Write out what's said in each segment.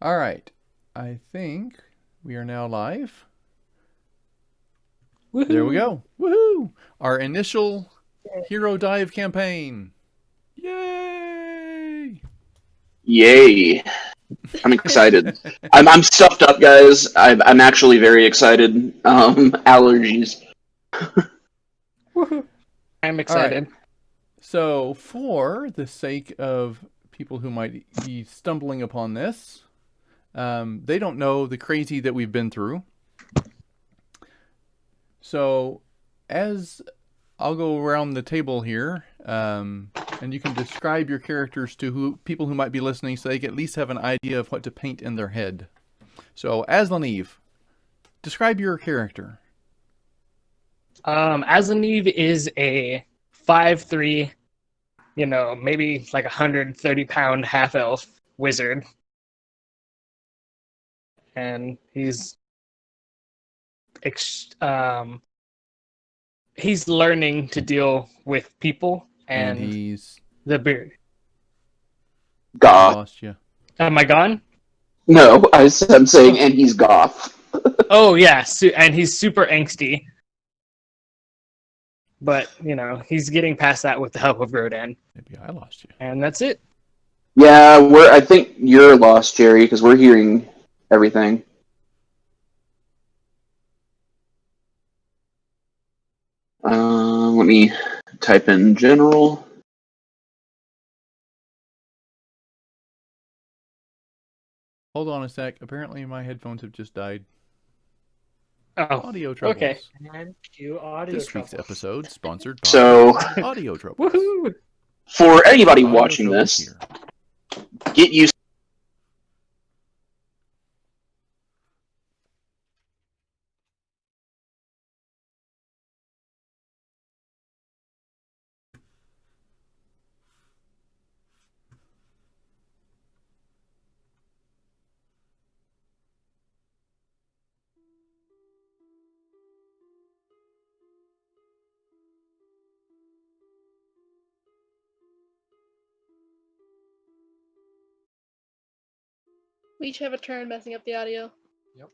All right. I think we are now live. There we Woohoo! go. Woohoo! Our initial hero dive campaign. Yay! Yay. I'm excited. I'm stuffed up, guys. I'm actually very excited. Allergies. Woohoo! I'm All right. excited. So, for the sake of people who might be stumbling upon this, they don't know the crazy that we've been through. So, as I'll go around the table here, and you can describe your characters to people who might be listening, so they can at least have an idea of what to paint in their head. So, Aslaniv, describe your character. Aslaniv is a 5'3", maybe like 130-pound half-elf wizard. And he's learning to deal with people And and he's the beard. Goth. lost you. Am I gone? No, I'm saying, and he's goth. Oh, yeah, and he's super angsty. But, he's getting past that with the help of Grodan. Maybe I lost you. And that's it. Yeah, I think you're lost, Jerry, because we're hearing everything. Let me type in general. Hold on a sec. Apparently, my headphones have just died. Oh, Audio troubles. okay. And cue audio This trouble. week's episode sponsored by So, audio troubles. Woohoo! for anybody Audio watching troubles this, here. get used. We each have a turn messing up the audio. Yep.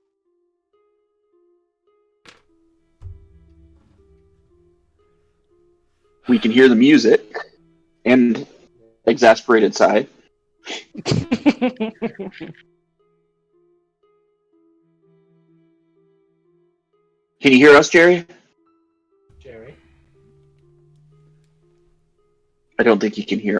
We can hear the music and exasperated sigh. Can you hear us, Jerry? Jerry. I don't think you can hear.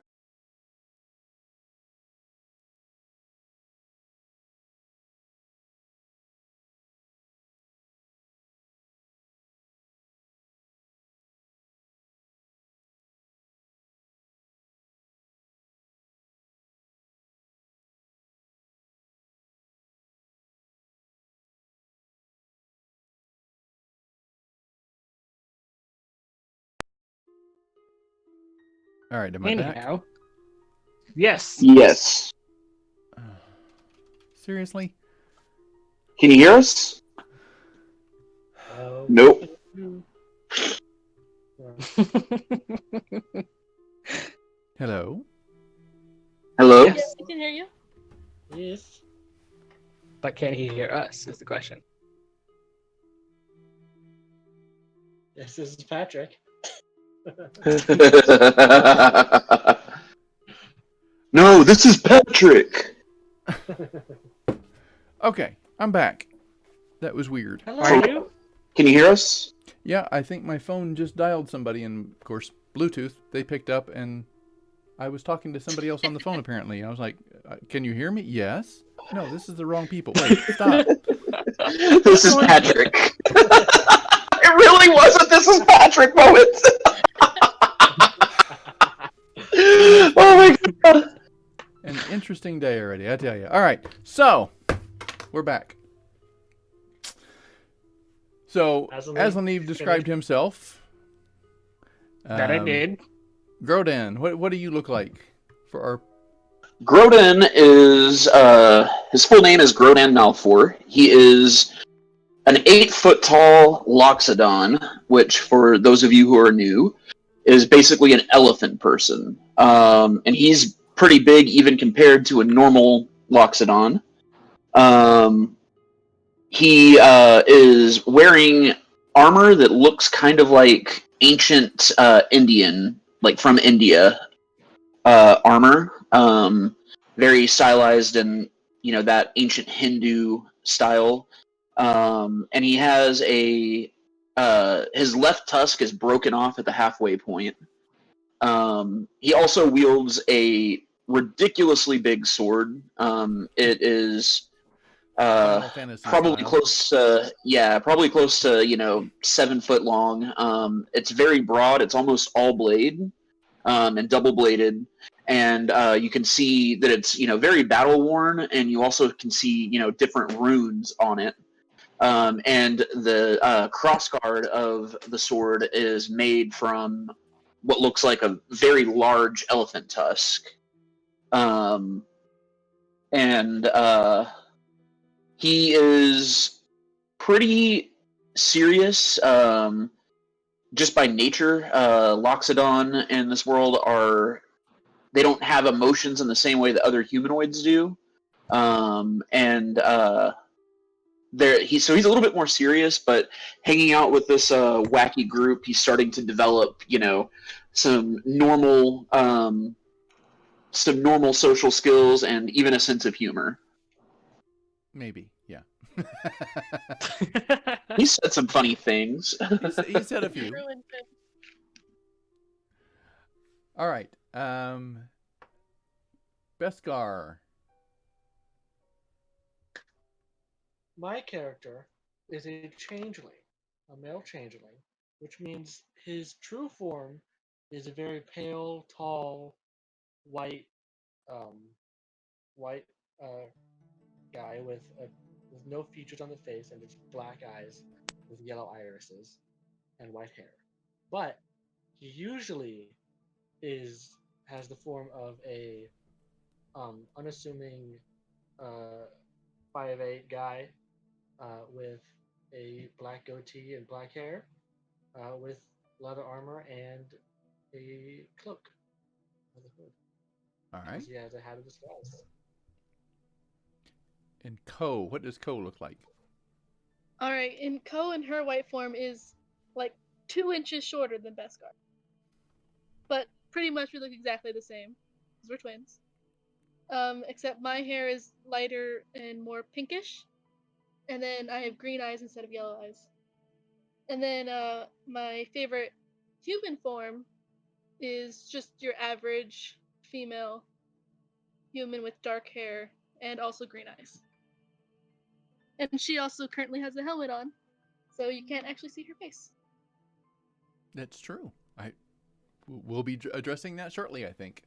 All right, am I back? Anyhow. Yes. Yes. Seriously? Can you hear us? Nope. Hello? Hello? Yes. Yes, I can hear you. Yes. But can he hear us is the question. Yes, this is Patrick. No, this is Patrick. Okay, I'm back. That was weird. Hello. Are you? Can you hear us? Yeah, I think my phone just dialed somebody, and of course, Bluetooth, they picked up, and I was talking to somebody else on the phone, apparently. I was like, can you hear me? Yes. No, this is the wrong people. Wait, stop. This is Patrick. It really wasn't this is Patrick moment. Oh my god. An interesting day already, I tell you. All right, so, we're back. So, Aslaniv described himself. That I did. Grodan, what do you look like for our... Grodan is, his full name is Grodan Malfour. He is an 8-foot-tall Loxodon, which, for those of you who are new, is basically an elephant person. And he's pretty big even compared to a normal Loxodon. He is wearing armor that looks kind of like ancient Indian, like from India armor. Very stylized and that ancient Hindu style. And he has his left tusk is broken off at the halfway point. He also wields a ridiculously big sword. It is Final Fantasy probably style. probably close to 7 foot long. It's very broad. It's almost all blade, and double bladed. And you can see that it's very battle worn, and you also can see different runes on it. And the crossguard of the sword is made from what looks like a very large elephant tusk. And he is pretty serious, just by nature. Loxodon in this world they don't have emotions in the same way that other humanoids do. And he's a little bit more serious, but hanging out with this wacky group, he's starting to develop, some normal social skills and even a sense of humor. Maybe, yeah. He said some funny things. He said a few. Ruined him. All right. Beskar. My character is a changeling, a male changeling, which means his true form is a very pale, tall, white, white guy with no features on the face and just black eyes with yellow irises and white hair. But he usually has the form of a unassuming 5'8" guy with a black goatee and black hair, with leather armor and a cloak on the hood. All right. He has a hat of disguise. And Ko. What does Ko look like? Alright, and Ko in her white form is like 2 inches shorter than Beskar. But pretty much we look exactly the same, because we're twins. Except my hair is lighter and more pinkish, and then I have green eyes instead of yellow eyes. And then my favorite human form is just your average female human with dark hair and also green eyes. And she also currently has a helmet on, so you can't actually see her face. That's true. We'll be addressing that shortly, I think.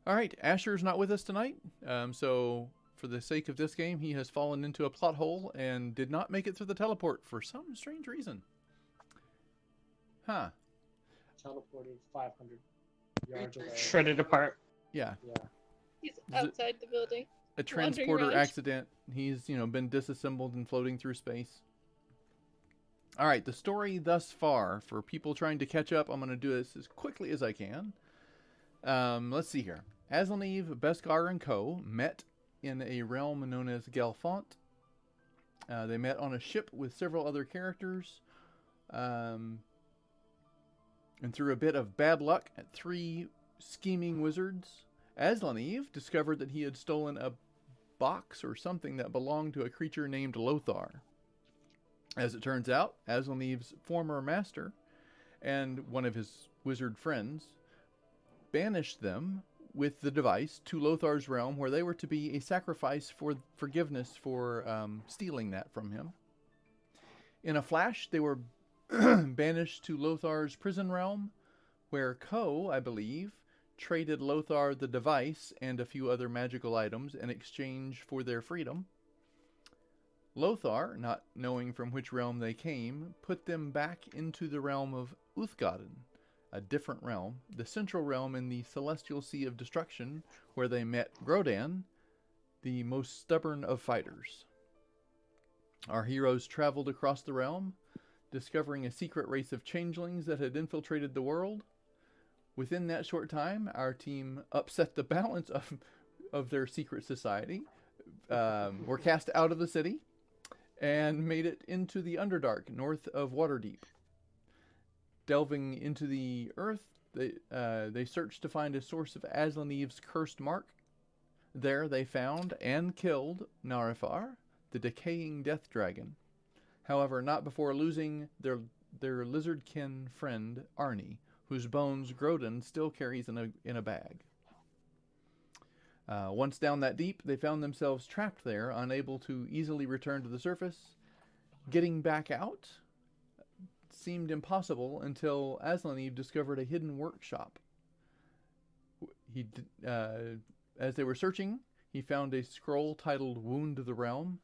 All right, Asher's not with us tonight, so for the sake of this game, he has fallen into a plot hole and did not make it through the teleport for some strange reason. Huh. Teleported 500 yards away. Shredded apart. Yeah. Yeah. He's outside the building. A transporter around. accident. He's, been disassembled and floating through space. All right, the story thus far, for people trying to catch up, I'm going to do this as quickly as I can. Let's see here. Aslaniv, Beskar, and Ko met in a realm known as Galfont. They met on a ship with several other characters. And through a bit of bad luck at 3 scheming wizards, Aslaniv discovered that he had stolen a box or something that belonged to a creature named Lothar. As it turns out, Aslaniv's former master and one of his wizard friends banished them with the device to Lothar's realm, where they were to be a sacrifice for forgiveness for stealing that from him. In a flash, they were banished to Lothar's prison realm, where Ko, I believe, traded Lothar the device and a few other magical items in exchange for their freedom. Lothar, not knowing from which realm they came, put them back into the realm of Uthgaden, a different realm, the central realm in the Celestial Sea of Destruction, where they met Grodan, the most stubborn of fighters. Our heroes traveled across the realm, discovering a secret race of changelings that had infiltrated the world. Within that short time, our team upset the balance of their secret society, were cast out of the city and made it into the Underdark north of Waterdeep. Delving into the earth, they searched to find a source of Aslaniv's cursed mark. There they found and killed Narifar, the decaying death dragon. However, not before losing their lizardkin friend Arnie, whose bones Grodin still carries in a bag. Once down that deep, they found themselves trapped there, unable to easily return to the surface. Getting back out seemed impossible until Aslaniv discovered a hidden workshop. As they were searching, he found a scroll titled Wound the Realm,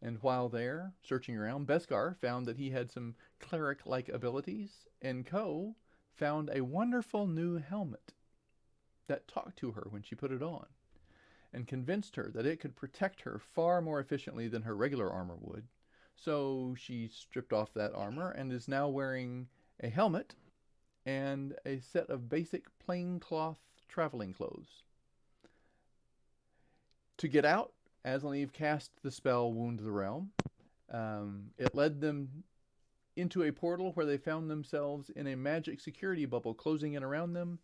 and while there, searching around, Beskar found that he had some cleric-like abilities, and Ko found a wonderful new helmet that talked to her when she put it on, and convinced her that it could protect her far more efficiently than her regular armor would. So she stripped off that armor and is now wearing a helmet and a set of basic plain cloth traveling clothes. To get out, Aslaniv cast the spell Wound the Realm. It led them into a portal where they found themselves in a magic security bubble closing in around them.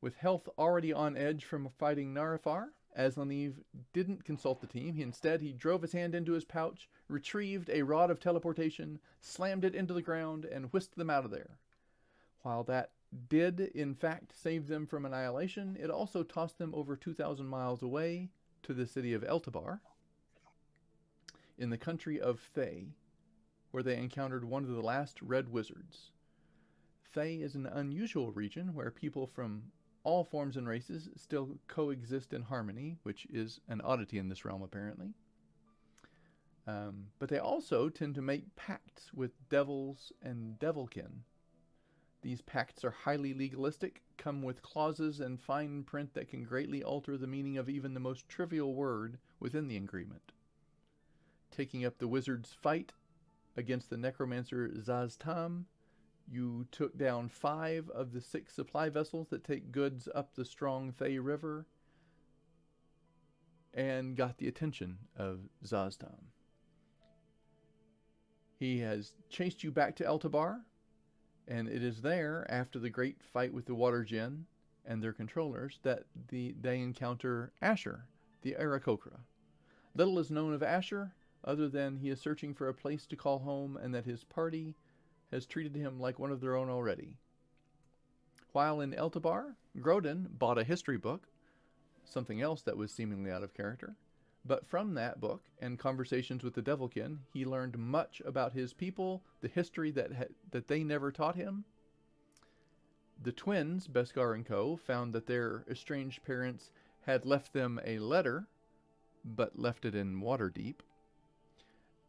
With health already on edge from fighting Narifar, Aslaniv didn't consult the team. Instead, he drove his hand into his pouch, retrieved a rod of teleportation, slammed it into the ground, and whisked them out of there. While that did, in fact, save them from annihilation, it also tossed them over 2,000 miles away to the city of Eltabar, in the country of Thay, where they encountered one of the last red wizards. Thay is an unusual region where people from all forms and races still coexist in harmony, which is an oddity in this realm, apparently. But they also tend to make pacts with devils and devilkin. These pacts are highly legalistic, come with clauses and fine print that can greatly alter the meaning of even the most trivial word within the agreement. Taking up the wizard's fight against the necromancer Zaztam, you took down 5 of the 6 supply vessels that take goods up the strong Thay River and got the attention of Zaztam. He has chased you back to Eltabar, and it is there, after the great fight with the Water Djinn and their controllers, that they encounter Asher, the Aarakocra. Little is known of Asher, other than he is searching for a place to call home and that his party has treated him like one of their own already. While in Eltabar, Grodin bought a history book, something else that was seemingly out of character, but from that book and conversations with the Devilkin, he learned much about his people, the history that they never taught him. The twins, Beskar and Co., found that their estranged parents had left them a letter, but left it in Waterdeep.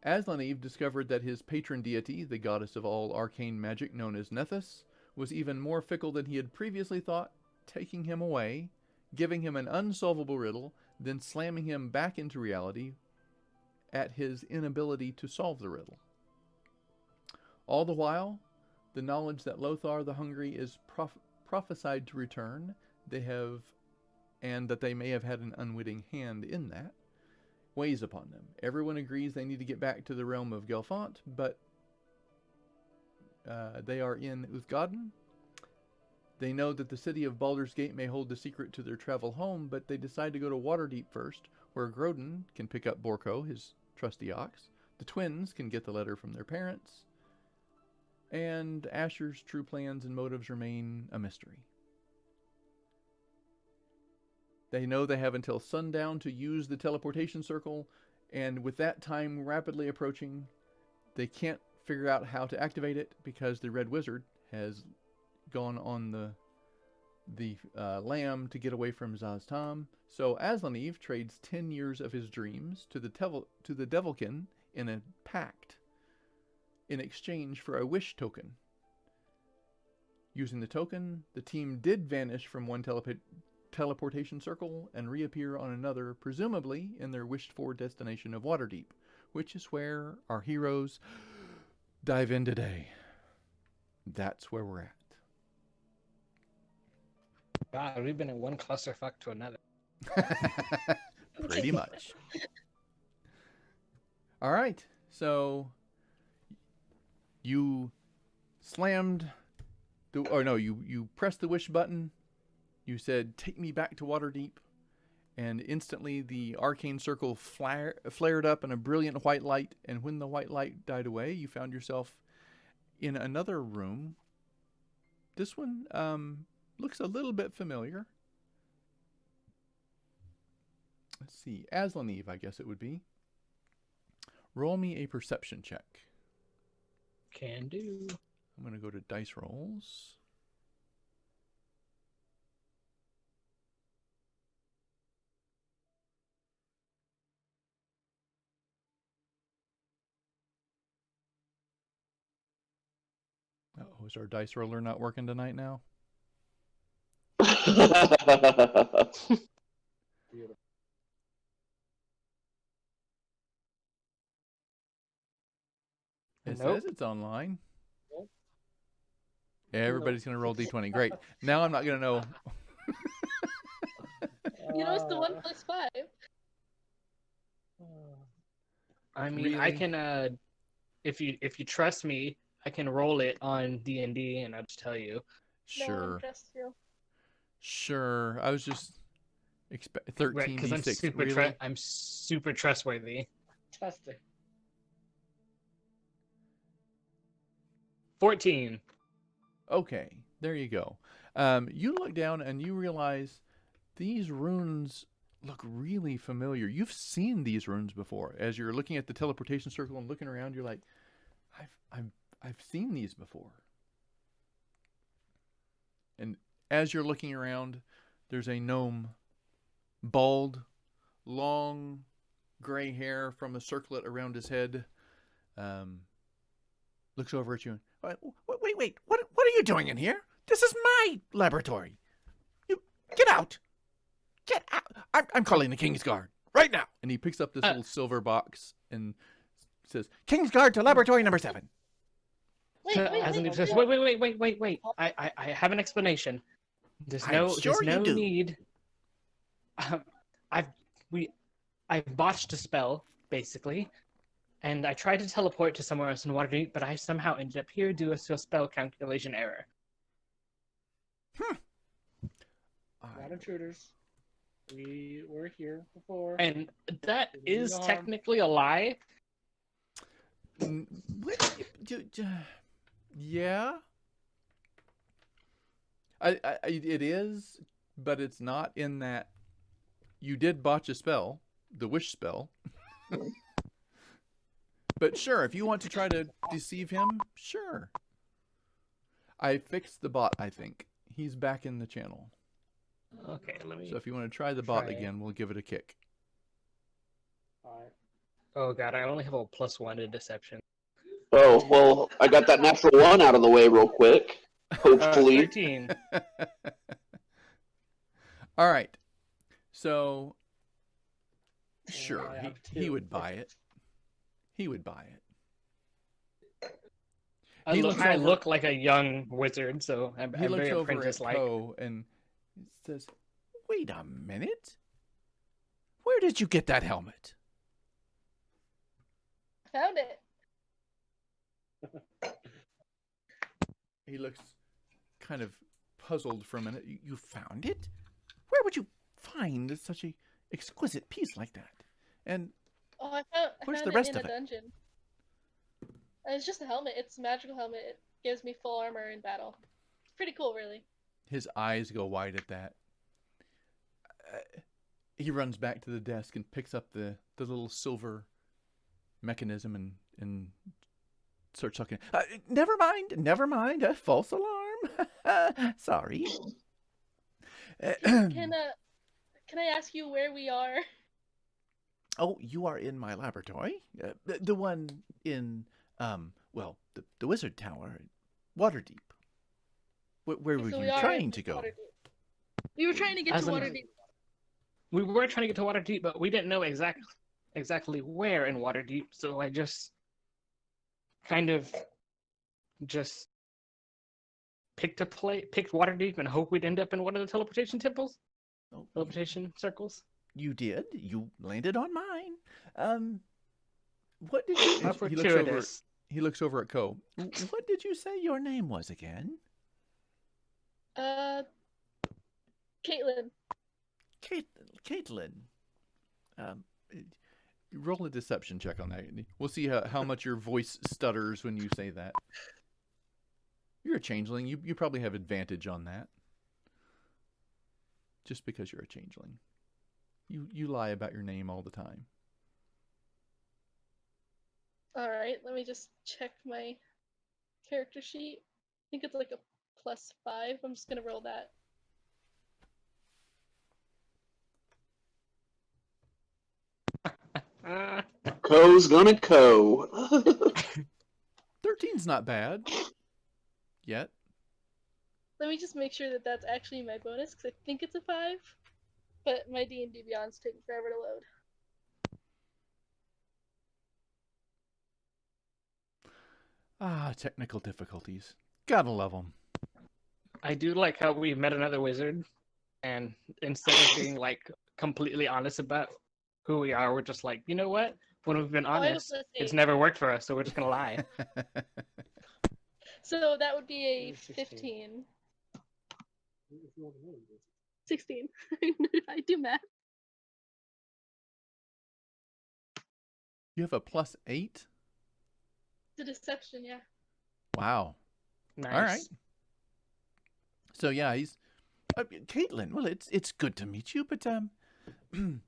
Aslaniv discovered that his patron deity, the goddess of all arcane magic known as Nethys, was even more fickle than he had previously thought, taking him away, giving him an unsolvable riddle, then slamming him back into reality at his inability to solve the riddle. All the while, the knowledge that Lothar the Hungry is prophesied to return, and that they may have had an unwitting hand in that, weighs upon them. Everyone agrees they need to get back to the realm of Gelfont, but they are in Uthgaden. They know that the city of Baldur's Gate may hold the secret to their travel home, but they decide to go to Waterdeep first, where Grodin can pick up Borko, his trusty ox. The twins can get the letter from their parents, and Asher's true plans and motives remain a mystery. They know they have until sundown to use the teleportation circle, and with that time rapidly approaching, they can't figure out how to activate it because the Red Wizard has gone on the lam to get away from Zaztam. So Aslaniv trades 10 years of his dreams to the Devilkin in a pact in exchange for a wish token. Using the token, the team did vanish from one teleportation circle and reappear on another, presumably in their wished-for destination of Waterdeep, which is where our heroes dive in today. That's where we're at. God, we've been in one clusterfuck to another. Pretty much. All right. So you slammed you pressed the wish button. You said, "Take me back to Waterdeep." And instantly the arcane circle flared up in a brilliant white light, and when the white light died away, you found yourself in another room. This one looks a little bit familiar. Let's see, Aslaniv, I guess it would be. Roll me a perception check. Can do. I'm going to go to dice rolls. Oh, is our dice roller not working tonight now? Beautiful. It Nope. says it's online. Nope. Everybody's going to roll d20. Great. Now I'm not going to know. You know, it's the 1 plus 5. I mean, Really? I can. If you trust me, I can roll it on D&D, and I'll just tell you. No one Sure. trusts you. Sure. I was just 13 Right, because d6. Really? I'm super trustworthy. Testing. 14. Okay, there you go. You look down and you realize these runes look really familiar. You've seen these runes before. As you're looking at the teleportation circle and looking around, you're like, I've seen these before. And as you're looking around, there's a gnome, bald, long gray hair from a circlet around his head. Looks over at you. Wait! What are you doing in here? This is my laboratory. You get out! Get out! I'm calling the King's Guard right now. And he picks up this little silver box and says, "King's Guard to laboratory number 7." Aslaniv says, wait. I have an explanation. There's no need. I've botched a spell, basically. And I tried to teleport to somewhere else in Waterdeep, but I somehow ended up here due to a spell calculation error. Not intruders. We were here before. And that is technically a lie. Yeah. It is, but it's not in that you did botch a spell, the wish spell. But sure, if you want to try to deceive him, sure. I fixed the bot, I think. He's back in the channel. Okay, let me... So if you want to try the bot again, we'll give it a kick. Alright. Oh god, I only have a +1 to deception. Oh, well, I got that natural 1 out of the way real quick. Hopefully. 13. All right. So, sure, he would buy it. He would buy it. I look like a young wizard, so I'm very apprentice-like. Poe and says, "Wait a minute. Where did you get that helmet?" Found it. He looks kind of puzzled for a minute. You found it? Where would you find such a exquisite piece like that? And Oh, I where's found the rest it in of a it? dungeon. It's just a helmet. It's a magical helmet. It gives me full armor in battle. It's pretty cool, really. His eyes go wide at that. He runs back to the desk and picks up the little silver mechanism and starts talking. Never mind. A false alarm. Sorry. Can I ask you where we are? Oh, you are in my laboratory. The one in, the Wizard Tower, Waterdeep. Where were you trying to go? Waterdeep. We were trying to get to Waterdeep. We were trying to get to Waterdeep, but we didn't know exactly where in Waterdeep, so I just kind of just picked Waterdeep and hope we'd end up in one of the teleportation temples? Oh, teleportation circles? You did. You landed on mine. What did you? How fortuitous. He looks over at Ko. What did you say your name was again? Caitlin. Caitlin. Roll a deception check on that. We'll see how much your voice stutters when you say that. You're a changeling. You probably have advantage on that. Just because you're a changeling. You lie about your name all the time. Alright, let me just check my character sheet. I think it's like a +5. I'm just gonna roll that. Ko's gonna ko. 13's not bad. Yet. Let me just make sure that that's actually my bonus, because I think it's a 5. But my D&D Beyond's taking forever to load. Technical difficulties. Gotta love them. I do like how we met another wizard, and instead of being like completely honest about who we are, we're just like, you know what? When we've been honest, it's never worked for us, so we're just gonna lie. So that would be a 15. 16. I do math. You have a +8? The deception, yeah. Wow. Nice. All right. So yeah, he's Caitlin. Well, it's good to meet you, but would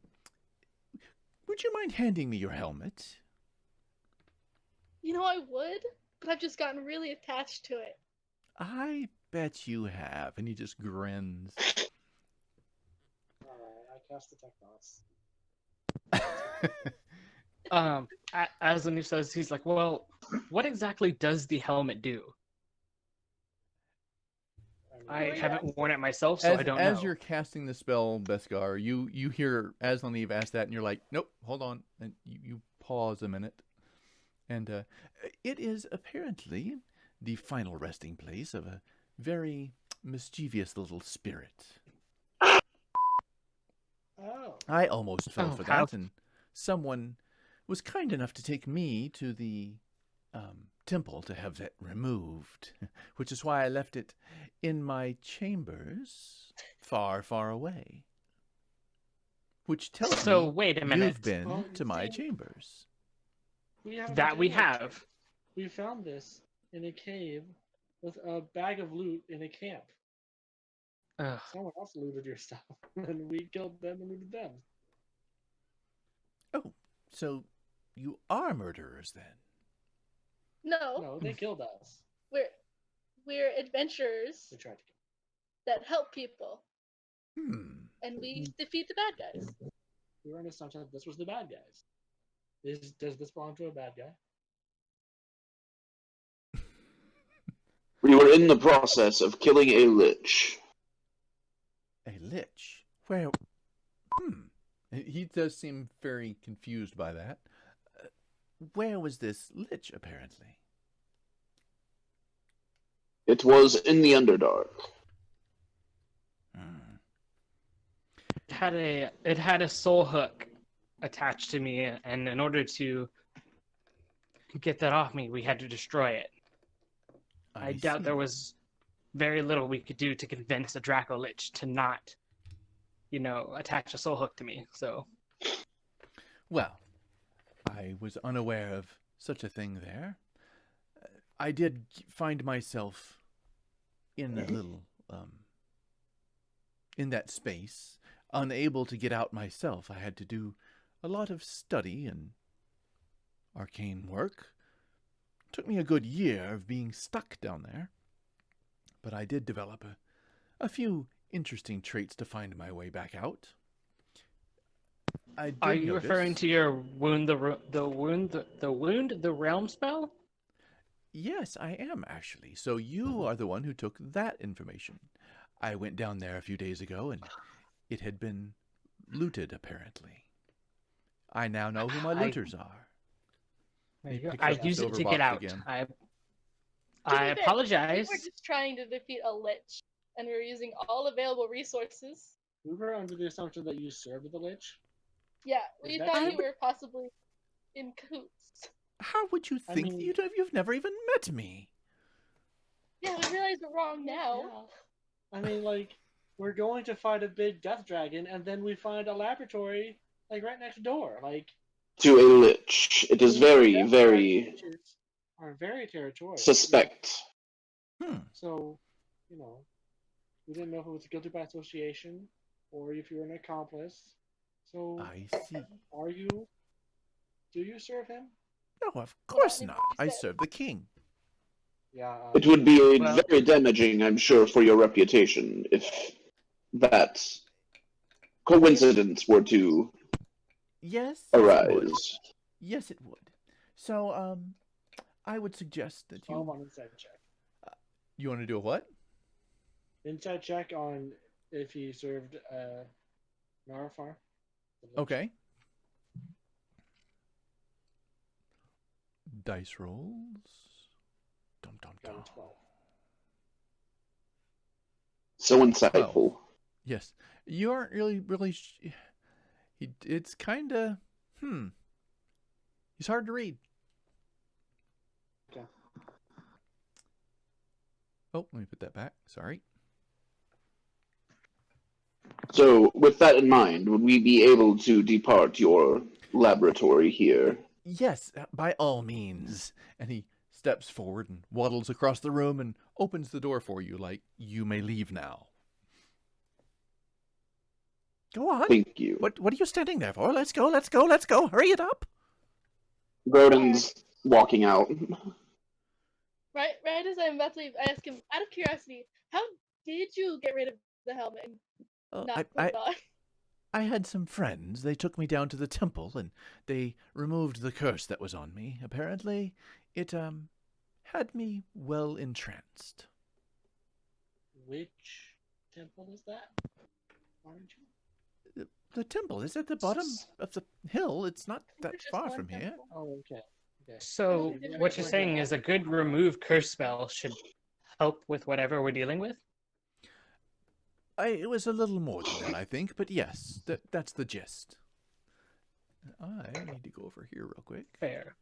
you mind handing me your helmet? You know, I would, but I've just gotten really attached to it. I bet you have. And he just grins. Alright, I cast Detect Thoughts. Aslaniv says, he's like, well, what exactly does the helmet do? I haven't worn it myself, so I don't know. As you're casting the spell, Beskar, you hear Aslaniv ask that, and you're like, nope, hold on. And you pause a minute. And it is apparently the final resting place of a very mischievous little spirit. Oh. I almost fell for how? that, and someone was kind enough to take me to the temple to have that removed, which is why I left it in my chambers, far, far away. Which tells So me wait a minute. you've been to my chambers. We have That we have. We found this in a cave with a bag of loot in a camp. Ugh. Someone else looted your stuff, and we killed them and looted them. Oh, so you are murderers then? No, they killed us. We're adventurers They tried to kill that help people, Hmm. and we defeat the bad guys. us. We were in assumption that this was the bad guys. Does this belong to a bad guy? We were in the process of killing a lich. A lich? Where? He does seem very confused by that. Where was this lich, apparently? It was in the Underdark. It had a soul hook attached to me, and in order to get that off me, we had to destroy it. I doubt there was very little we could do to convince a Draco Lich to not, attach a soul hook to me. So, Well, I was unaware of such a thing there. I did find myself in a little, in that space, unable to get out myself. I had to do a lot of study and arcane work. Took me a good year of being stuck down there. But I did develop a few interesting traits to find my way back out. Are you referring to your wound the realm spell? Yes, I am actually. So you are the one who took that information. I went down there a few days ago, and it had been looted, apparently. I now know who my looters are. I used it to get out. Again. I apologize. We were just trying to defeat a lich, and we were using all available resources. We were under the assumption that you served the lich. Yeah, we thought you were possibly in cahoots. How would you I think mean- you've never even met me? Yeah, we realize we're wrong now. Yeah. I mean, like, we're going to fight a big death dragon, and then we find a laboratory, like, right next door. Like, To a lich. It is these very, death very dragon witches are very territorial. suspect. So, you know, we didn't know if it was guilty by association or if you were an accomplice. So, I see. do you serve him? No, of course Yeah, not. I serve the king. Yeah. It would be Well- very damaging, I'm sure, for your reputation if that coincidence were to Yes, it would. arise. Yes, it would. So, I would suggest that I'm you on inside check. you want to do a what? Inside check on if he served Narfar. Okay. Dice rolls. Dum dum Got dum. a 12. So insightful. Yes, you aren't really. It's kind of. He's hard to read. Okay. Oh, let me put that back. Sorry. So, with that in mind, would we be able to depart your laboratory here? Yes, by all means. And he steps forward and waddles across the room and opens the door for you, like, you may leave now. Go on. Thank you. What are you standing there for? Let's go, let's go, let's go. Hurry it up. Grodin's walking out. Right as I'm about to leave, I ask him, out of curiosity, how did you get rid of the helmet and not put it on? I had some friends. They took me down to the temple and they removed the curse that was on me. Apparently, it had me well entranced. Which temple is that? Aren't you? The temple is at the bottom of the hill. It's not that Just far one from here. temple. Oh, okay. So what you're saying is a good remove curse spell should help with whatever we're dealing with? It was a little more than that, I think, but yes, that's the gist. I need to go over here real quick. Fair.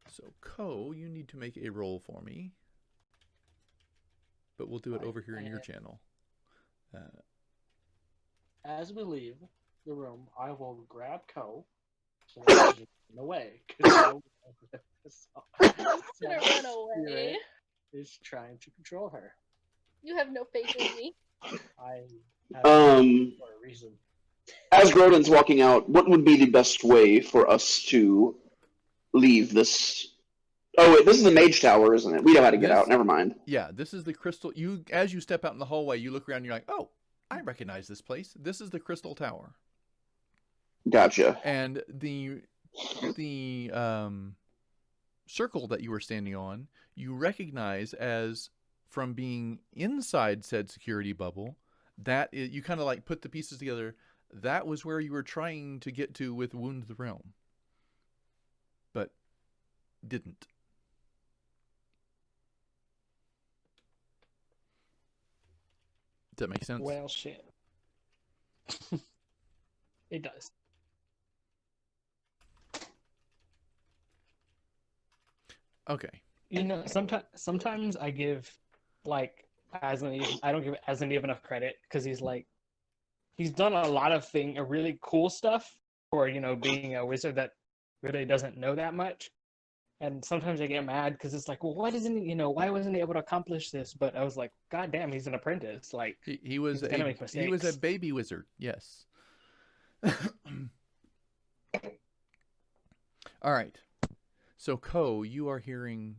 So, Ko, you need to make a roll for me. But we'll do it over here in your channel. As we leave the room, I will grab Ko so that he can run away. Because He's gonna run away. is trying to control her. You have no faith in me. I have for a reason. As Grodin's walking out, what would be the best way for us to leave this? Oh wait, this is the Mage Tower, isn't it? We know how to get out. Never mind. Yeah, this is the crystal. As you step out in the hallway, you look around and you're like, oh, I recognize this place. This is the Crystal Tower. Gotcha. And the circle that you were standing on, you recognize as from being inside said security bubble. You kind of like put the pieces together. That was where you were trying to get to with Wound the Realm, but didn't. Does that make sense? Well, shit. It does. Okay. You know, sometimes I give Aslaniv, I don't give Aslaniv enough credit because he's done a lot of really cool stuff for being a wizard that really doesn't know that much. And sometimes I get mad because it's like, well, why wasn't he able to accomplish this? But I was like, God damn, he's an apprentice. Like he was he's gonna make he was a mistakes. baby wizard. Yes. All right. So Ko, you are hearing.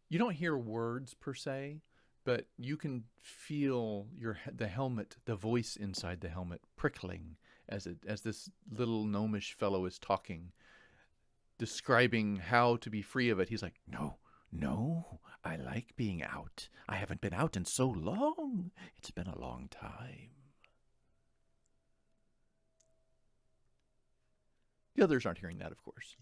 You don't hear words per se, but you can feel the helmet, the voice inside the helmet prickling as this little gnomish fellow is talking, describing how to be free of it. He's like, no, I like being out. I haven't been out in so long. It's been a long time. The others aren't hearing that, of course.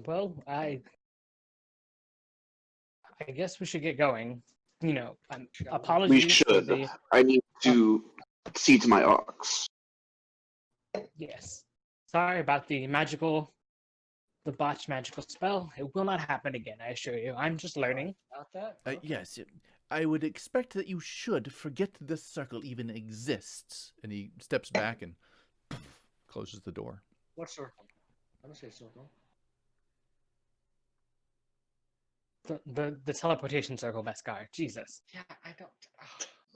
Well, I guess we should get going. We apologies for should. the I need to see to my ox. yes. Sorry about the botched magical spell. It will not happen again, I assure you. I'm just learning. About that? Okay. Yes, I would expect that you should forget this circle even exists. And he steps back and closes the door. What circle? I don't say circle. The teleportation circle, Beskar. Jesus. Yeah, I don't.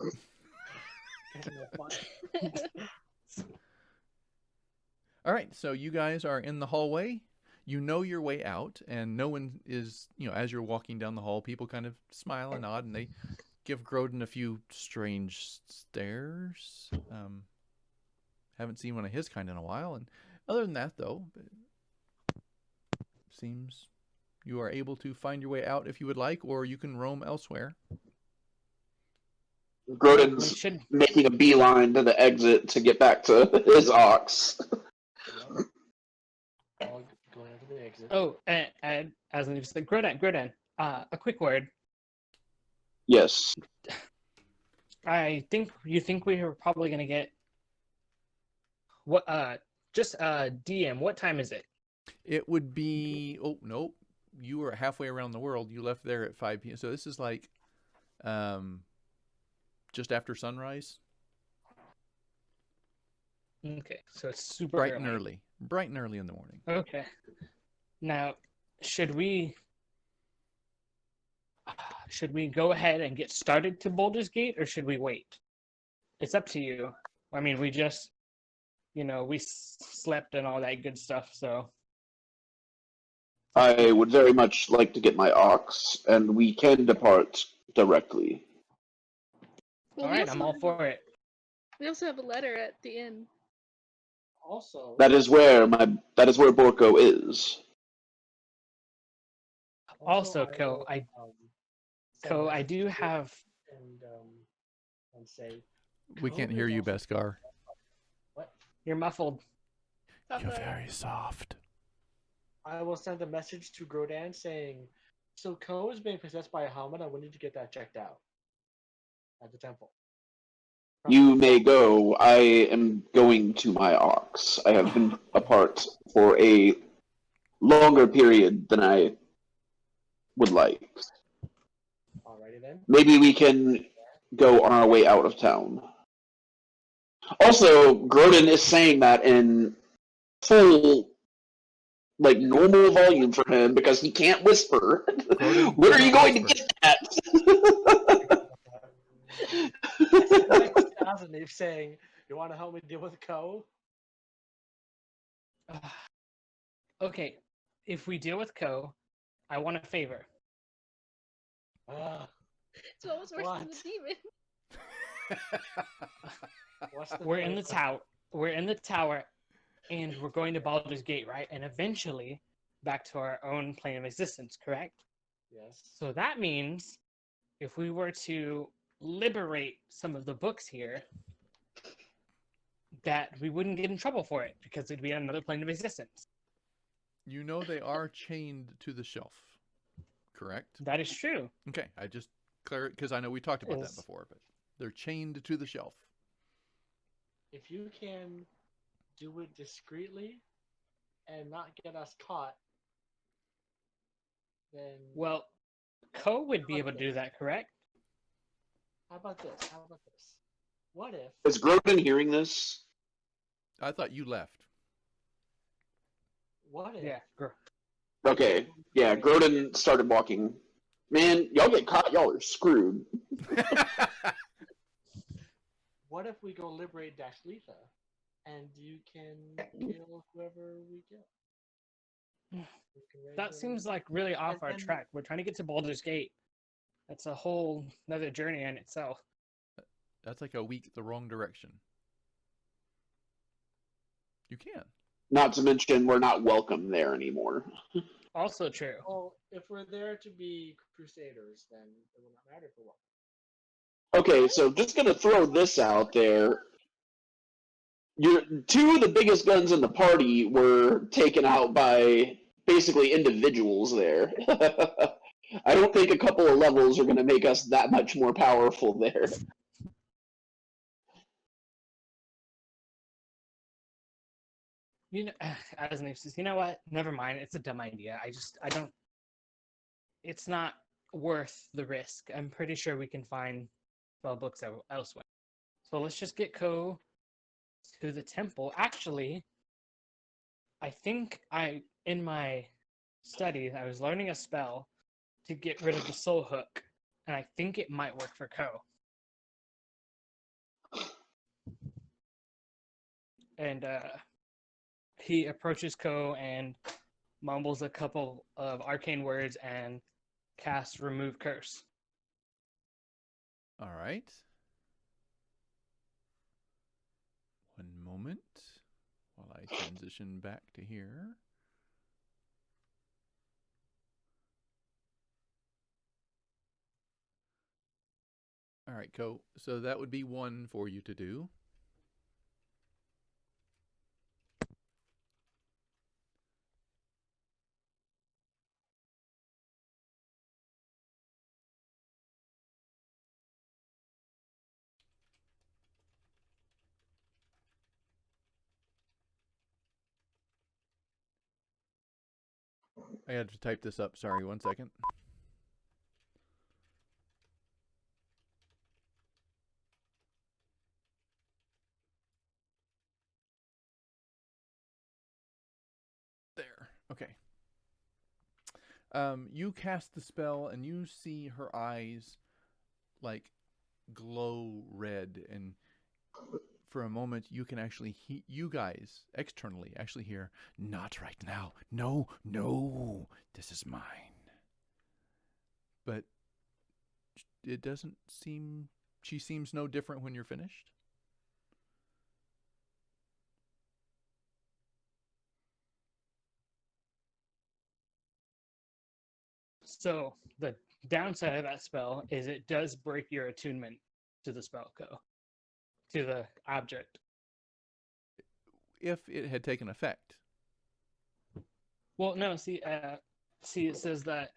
Oh. All right, so you guys are in the hallway. You know your way out, and no one is, as you're walking down the hall, people kind of smile and nod, and they give Grodin a few strange stares. Haven't seen one of his kind in a while, and other than that, though, it seems you are able to find your way out if you would like, or you can roam elsewhere. Grodin's making a beeline to the exit to get back to his ox. All going out to the exit. Oh, and as I said, Grodin, a quick word. Yes. You think we are probably gonna get what? Just DM. What time is it? It would be. Oh no, you were halfway around the world. You left there at 5 p.m. So this is like, just after sunrise. Okay, so it's super Bright and early in the morning. Okay. Now, should we go ahead and get started to Baldur's Gate, or should we wait? It's up to you. I mean, we just, we slept and all that good stuff, so. I would very much like to get my ox, and we can depart directly. Well, All right, I'm all for it. We also have a letter at the inn. Also, That is where Borko is. Also, I Ko, will, I do have. And say. We can't hear you, Beskar. What? You're muffled. You're very soft. I will send a message to Grodin saying, "So Ko is being possessed by a helmet. I wanted to get that checked out at the temple." You may go. I am going to my ox. I have been apart for a longer period than I would like. Alrighty then. Maybe we can go on our way out of town. Also, Grodin is saying that in full, normal volume for him because he can't whisper. Where are you going to get that? Aslaniv saying, "You want to help me deal with Ko?" Okay, if we deal with Ko, I want a favor. It's almost worse than the demon. We're in the tower. We're in the tower, and we're going to Baldur's Gate, right? And eventually back to our own plane of existence, correct? Yes. So that means if we were to liberate some of the books here, that we wouldn't get in trouble for it because it'd be another plane of existence. You know they are chained to the shelf, correct? That is true. Okay, I just clear it because I know we talked about that before, but they're chained to the shelf. If you can do it discreetly and not get us caught, then... Well, Ko would be able to do that, correct? How about this? What if... Is Grodin hearing this? I thought you left. What if... Yeah. Okay, yeah, Grodin started walking. Man, y'all get caught, y'all are screwed. What if we go liberate Dashlitha, and you can kill whoever we kill? That seems like really off our track. We're trying to get to Baldur's Gate. That's a whole another journey in itself. That's like a week the wrong direction. You can. Not to mention, we're not welcome there anymore. Also true. Well, if we're there to be crusaders, then it will not matter for what. Okay, so just gonna throw this out there. Two of the biggest guns in the party were taken out by basically individuals there. I don't think a couple of levels are going to make us that much more powerful there. You know, as an says, you know what? Never mind. It's a dumb idea. I don't. It's not worth the risk. I'm pretty sure we can find spell books elsewhere. So let's just get Ko to the temple. Actually, I think in my studies I was learning a spell to get rid of the soul hook, and I think it might work for Ko. And he approaches Ko and mumbles a couple of arcane words and casts Remove Curse. All right. One moment while I transition back to here. All right, Ko. So that would be one for you to do. I had to type this up. Sorry, 1 second. There. Okay. You cast the spell and you see her eyes like glow red, and for a moment you can actually you guys externally actually hear, "Not right now. No, no. This is mine." But it doesn't seem she seems no different when you're finished. So the downside of that spell is it does break your attunement to the spell Ko, to the object. If it had taken effect. Well, no. See, it says that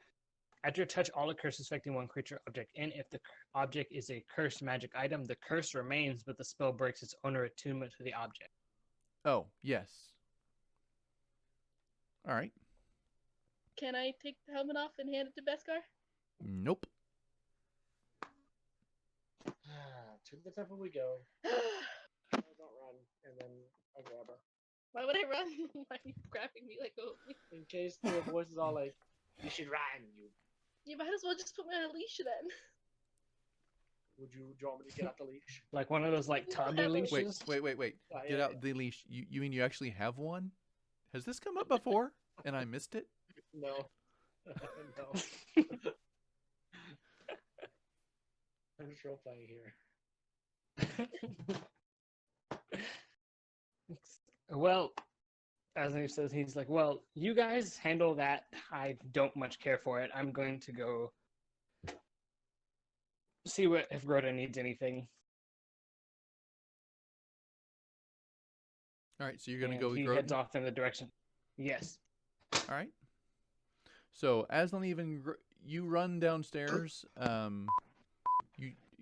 at your touch, all the curses affecting one creature object, and if the object is a cursed magic item, the curse remains, but the spell breaks its owner attunement to the object. Oh, yes. All right. Can I take the helmet off and hand it to Beskar? Nope. To the temple we go. I don't run, and then I grab her. Why would I run? Why are you grabbing me like a... In case the voice is all like, "You should run." You might as well just put me on a leash then. Do you want me to get out the leash? Like one of those like toddler leashes. Wait. Get Yeah, out the leash. You mean you actually have one? Has this come up before and I missed it? No. No. I'm just role playing here. Well, as he says, he's like, well, you guys handle that. I don't much care for it. I'm going to go see if Rhoda needs anything. All right, so you're going to And go with he Groden? heads off in the direction. Yes. All right. So Aslaniv and you run downstairs.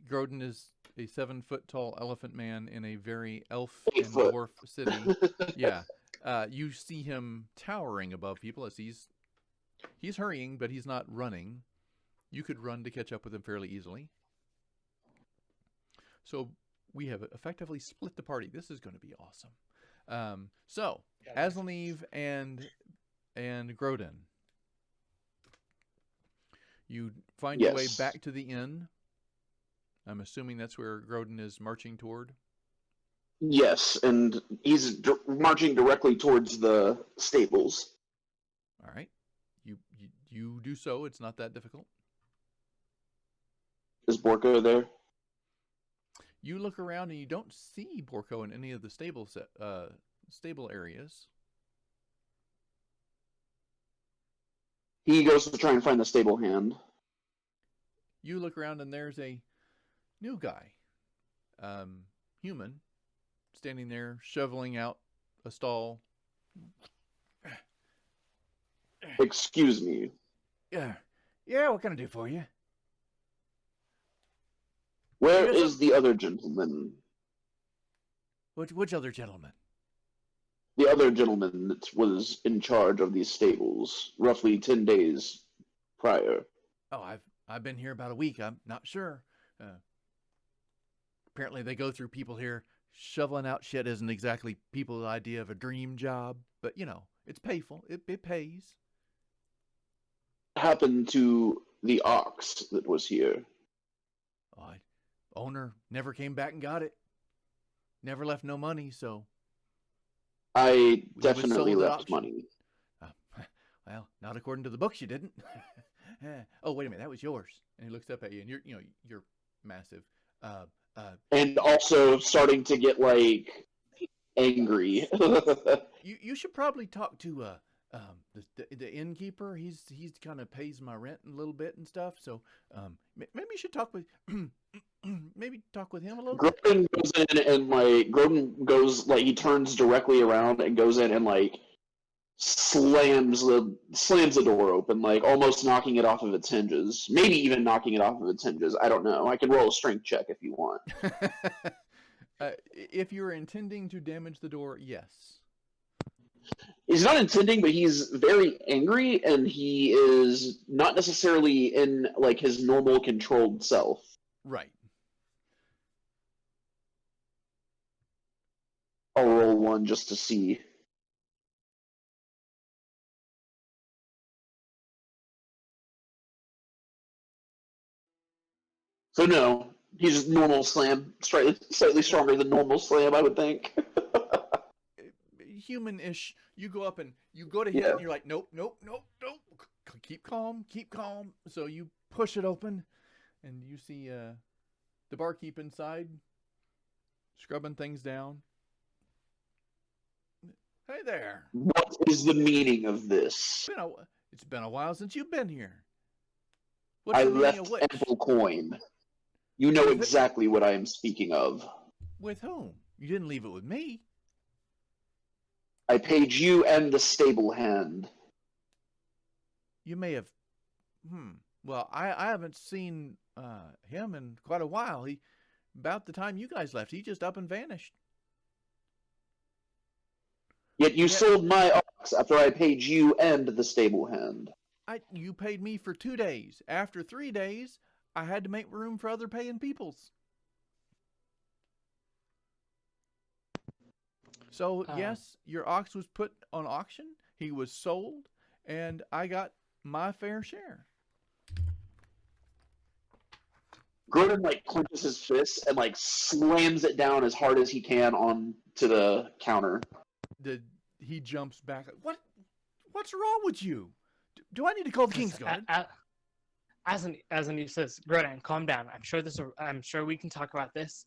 Groden is a 7-foot tall elephant man in a very elf and dwarf city. Yeah. You see him towering above people as he's hurrying, but he's not running. You could run to catch up with him fairly easily. So we have effectively split the party. This is going to be awesome. So Aslaniv and Groden, you find your way back to the inn. I'm assuming that's where Groden is marching toward. Yes, and he's marching directly towards the stables. All right. You do so. It's not that difficult. Is Borko there? You look around and you don't see Borko in any of the stable areas. He goes to try and find the stable hand. You look around and there's a new guy, human, standing there shoveling out a stall. Excuse me. Yeah, Yeah, what can I do for you? Where Yes, is the other gentleman? Which other gentleman? The other gentleman that was in charge of these stables, roughly 10 days prior. Oh, I've been here about a week. I'm not sure. Apparently, they go through people here. Shoveling out shit isn't exactly people's idea of a dream job, but you know, it's payful. It pays. Happened to the ox that was here. Oh, owner never came back and got it. Never left no money, so I was definitely sold at left auction. money. Well, not according to the books, you didn't. Oh, wait a minute, that was yours. And he looks up at you, and you're massive. And also starting to get like angry. You should probably talk to the innkeeper. He's kind of pays my rent a little bit and stuff. So maybe you should talk with maybe talk with him a little bit. Grodin goes in and Grodin goes he turns directly around and goes in and slams the door open, almost knocking it off of its hinges. Maybe even knocking it off of its hinges. I don't know. I can roll a strength check if you want. If you're intending to damage the door, yes. He's not intending, but he's very angry, and he is not necessarily in his normal controlled self. Right. I'll roll one just to see. So no, he's normal slam, slightly stronger than normal slam, I would think. Human-ish. You go up and you go to hit it, and you're like, nope. Keep calm. So you push it open, and you see the barkeep inside, scrubbing things down. Hey there. What is the meaning of this? It's been a while since you've been here. I left ample coin. You know exactly what I am speaking of. With whom? You didn't leave it with me. I paid you and the stable hand. You may have. Well, I haven't seen him in quite a while. About the time you guys left, he just up and vanished. Yet you sold my ox after I paid you and the stable hand. You paid me for 2 days. After 3 days, I had to make room for other paying peoples. So, yes, your ox was put on auction. He was sold, and I got my fair share. Grodin clenches his fist and slams it down as hard as he can onto the counter. He jumps back. What's wrong with you? Do I need to call the King's Guard? Aslaniv says, Grodin, calm down. I'm sure we can talk about this.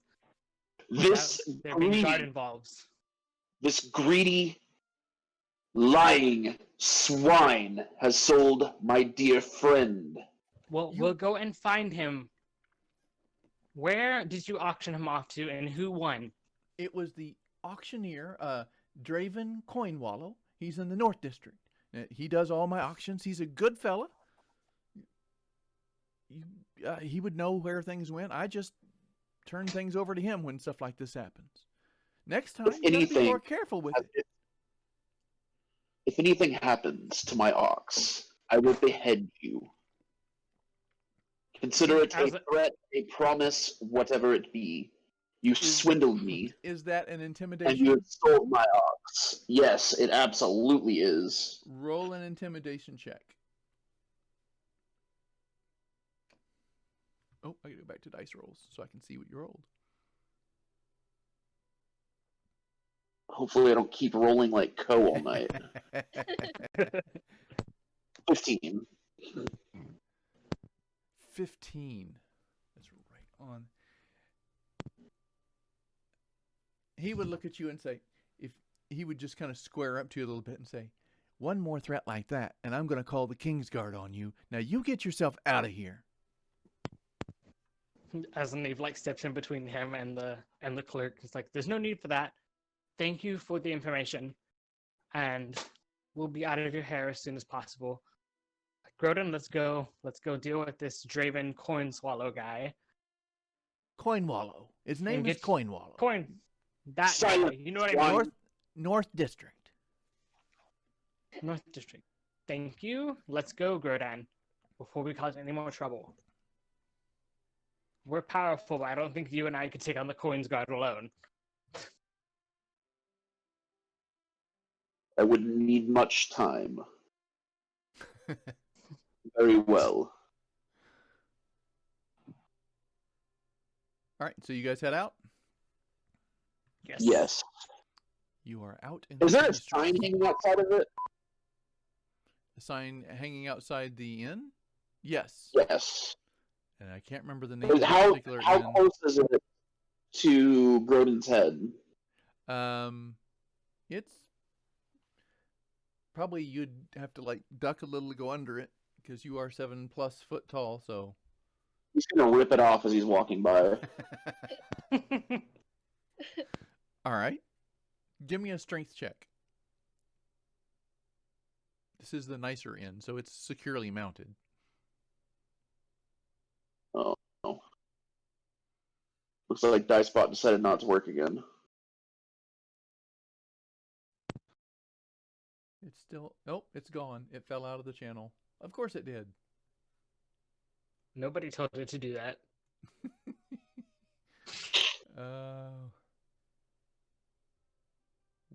This greedy, lying swine has sold my dear friend. Well, we'll go and find him. Where did you auction him off to, and who won? It was the auctioneer, Draven Coinwallow. He's in the North District. He does all my auctions. He's a good fella. He would know where things went. I just turn things over to him when stuff like this happens. Next time, you gotta be more careful with it. If anything happens to my ox, I will behead you. Consider it a threat, a promise, whatever it be. You swindled me. Is that an intimidation? And you have sold my ox. Yes, it absolutely is. Roll an intimidation check. Oh, I gotta go back to dice rolls so I can see what you rolled. Hopefully I don't keep rolling like Co all night. 15. 15. That's right on. He would look at you and say, if he would just kind of square up to you a little bit and say, one more threat like that, and I'm going to call the King's Guard on you. Now you get yourself out of here. Aslaniv steps in between him and the clerk. It's there's no need for that. Thank you for the information, and we'll be out of your hair as soon as possible. Groden, let's go. Let's go deal with this Draven coin swallow guy. Coinwallow. His name And is get- Coinwallow. That guy. Silent You know what I swine. mean? North District. North District. Thank you. Let's go, Grodan. Before we cause any more trouble. We're powerful, but I don't think you and I could take on the coins guard alone. I wouldn't need much time. Very well. All right, so you guys head out. Yes. You are out in. Is the there a streets. sign hanging outside of it? A sign hanging outside the inn? Yes. Yes. And I can't remember the name of the How particular inn. close is it to Groden's head? It's probably you'd have to like duck a little to go under it because you are 7+ foot tall. So He's gonna rip it off as he's walking by. all right, give me a strength check. This is the nicer inn, so it's securely mounted. Oh. Looks like Dicebot decided not to work again. It's still nope, it's gone. It fell out of the channel. Of course it did. Nobody told it to do that.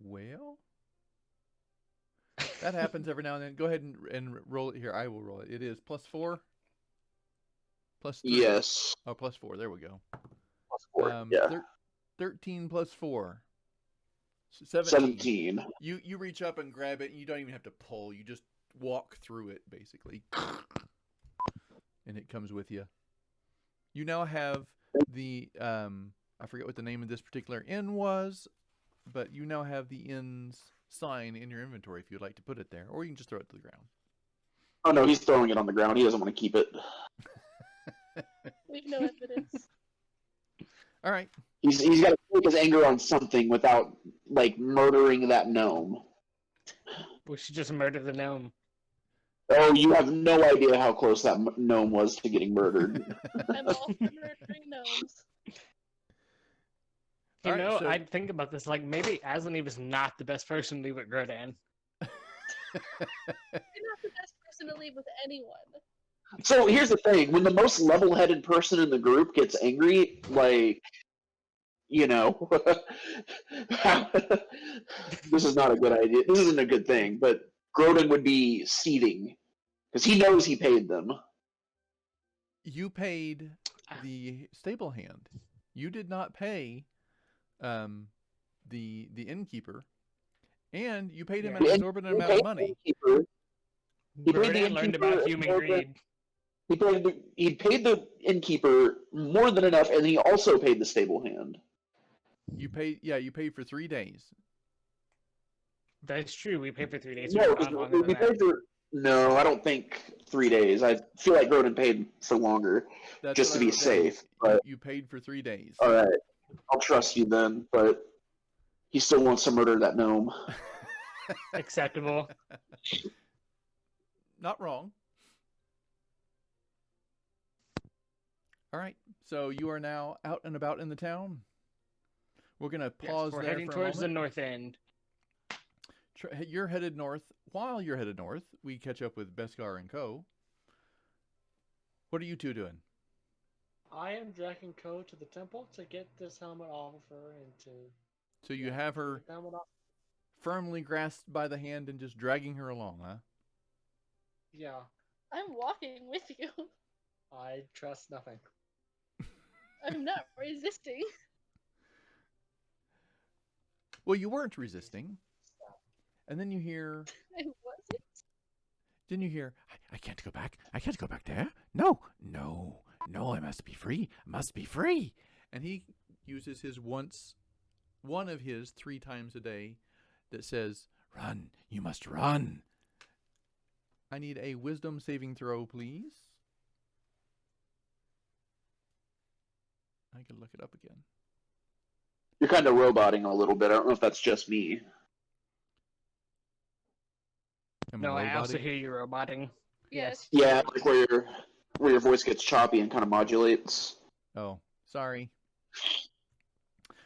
Well, that happens every now and then. Go ahead and roll it here. I will roll it. It is +4, +3. Yes. Oh, +4. There we go. +4. Yeah. 13 + 4. 17. 17. You reach up and grab it, and you don't even have to pull. You just walk through it, basically. And it comes with you. You now have the, I forget what the name of this particular inn was, but you now have the inn's sign in your inventory if you'd like to put it there. Or you can just throw it to the ground. Oh no, he's throwing it on the ground. He doesn't want to keep it. We've no evidence. All right. He's got to take his anger on something without, like, murdering that gnome. We should just murder the gnome. Oh, you have no idea how close that gnome was to getting murdered. I'm all for murdering gnomes. You All right, know, so- I'd think about this. Like, maybe Aslaniv is not the best person to leave with Grodan. You're not the best person to leave with anyone. So here's the thing: when the most level-headed person in the group gets angry, like, you know, this is not a good idea. This isn't a good thing. But Groden would be seething because he knows he paid them. You paid the stable hand. You did not pay the innkeeper, and you paid him an Yeah. exorbitant amount of money. He paid the Grodan learned about innkeeper human more than- greed. He paid the innkeeper more than enough, and he also paid the stable hand. You paid for 3 days. That's true. We paid for 3 days. No, We were on longer than we that. paid for. No, I don't think 3 days. I feel like Groden paid for longer, That's just what to I be wrote down. safe. But You paid for 3 days. all right, I'll trust you then. But he still wants to murder that gnome. Acceptable. Not wrong. All right, so you are now out and about in the town. We're gonna Yes, pause we're there heading for a towards the moment. north end. You're headed north. While you're headed north, we catch up with Beskar and Co. What are you two doing? I am dragging Ko to the temple to get this helmet off of her and to. So you have her get the helmet off. firmly grasped by the hand and just dragging her along, huh? Yeah, I'm walking with you. I trust nothing. I'm not resisting. Well, you weren't resisting. And then you hear, I wasn't. didn't you hear, I can't go back. I can't go back there. No, I must be free. I must be free. And he uses one of his 3 times a day that says, run, you must run. I need a wisdom saving throw, please. I can look it up again. You're kind of roboting a little bit. I don't know if that's just me. Am No, I also roboting? hear you roboting. Yes. Yeah, like where your voice gets choppy and kind of modulates. Oh, sorry.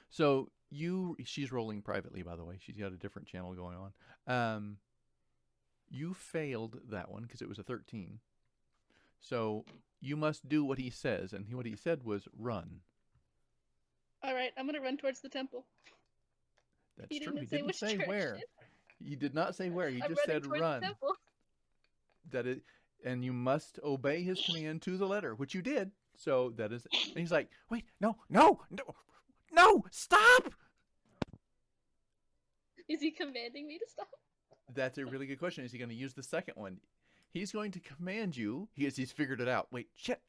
So she's rolling privately, by the way. She's got a different channel going on. You failed that one because it was a 13. So you must do what he says, and what he said was run. All right, I'm gonna run towards the temple. That's He true. didn't He say didn't which say where. direction. He did not say where. He I'm just running said towards run. the temple. That is, and you must obey his command to the letter, which you did. So that is. And he's like, wait, no, stop. Is he commanding me to stop? That's a really good question. Is he going to use the second one? He's going to command you. He's figured it out. Wait, shit,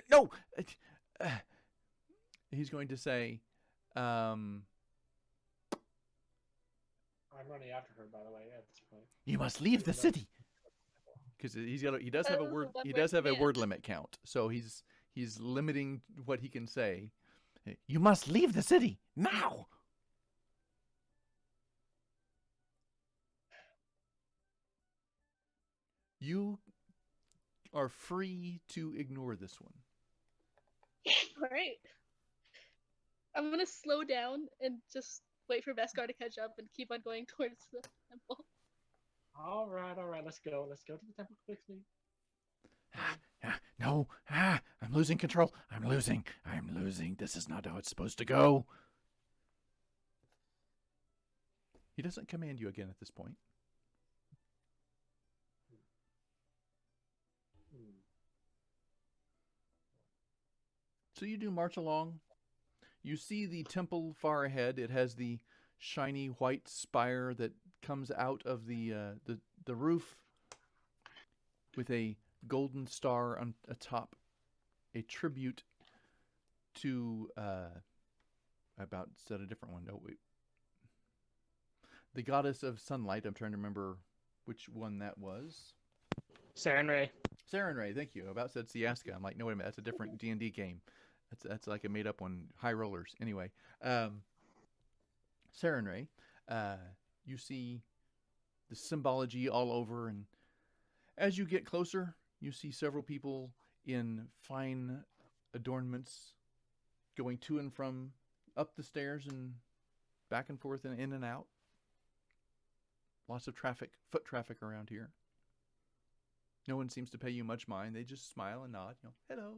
no. He's going to say, I'm running after her, by the way, at this point. you must leave the city. Because he does have a word. He does have a word limit count. So he's limiting what he can say. You must leave the city now. You are free to ignore this one. All right. I'm gonna slow down and just wait for Beskar to catch up and keep on going towards the temple. All right. Let's go. Let's go to the temple quickly. No, I'm losing control. I'm losing. This is not how it's supposed to go. He doesn't command you again at this point. So you do march along. You see the temple far ahead. It has the shiny white spire that comes out of the roof with a golden star on atop, a tribute to about said a different one. No, wait. The goddess of sunlight. I'm trying to remember which one that was. Sarenrae. Sarenrae, thank you. About said Siaska. I'm like, no, wait a minute. That's a different D&D game. That's like a made up one. High rollers. Anyway, Sarenrae, you see the symbology all over, and as you get closer, you see several people in fine adornments going to and from up the stairs and back and forth and in and out. Lots of traffic, foot traffic around here. No one seems to pay you much mind. They just smile and nod. Hello.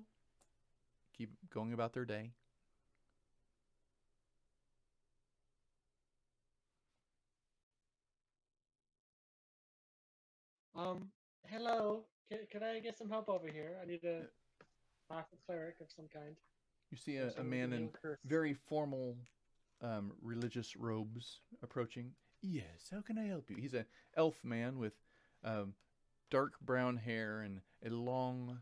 Keep going about their day. Hello. Can I get some help over here? I need a cleric of some kind. You see a man in very formal religious robes approaching. Yes, how can I help you? He's an elf man with dark brown hair and a long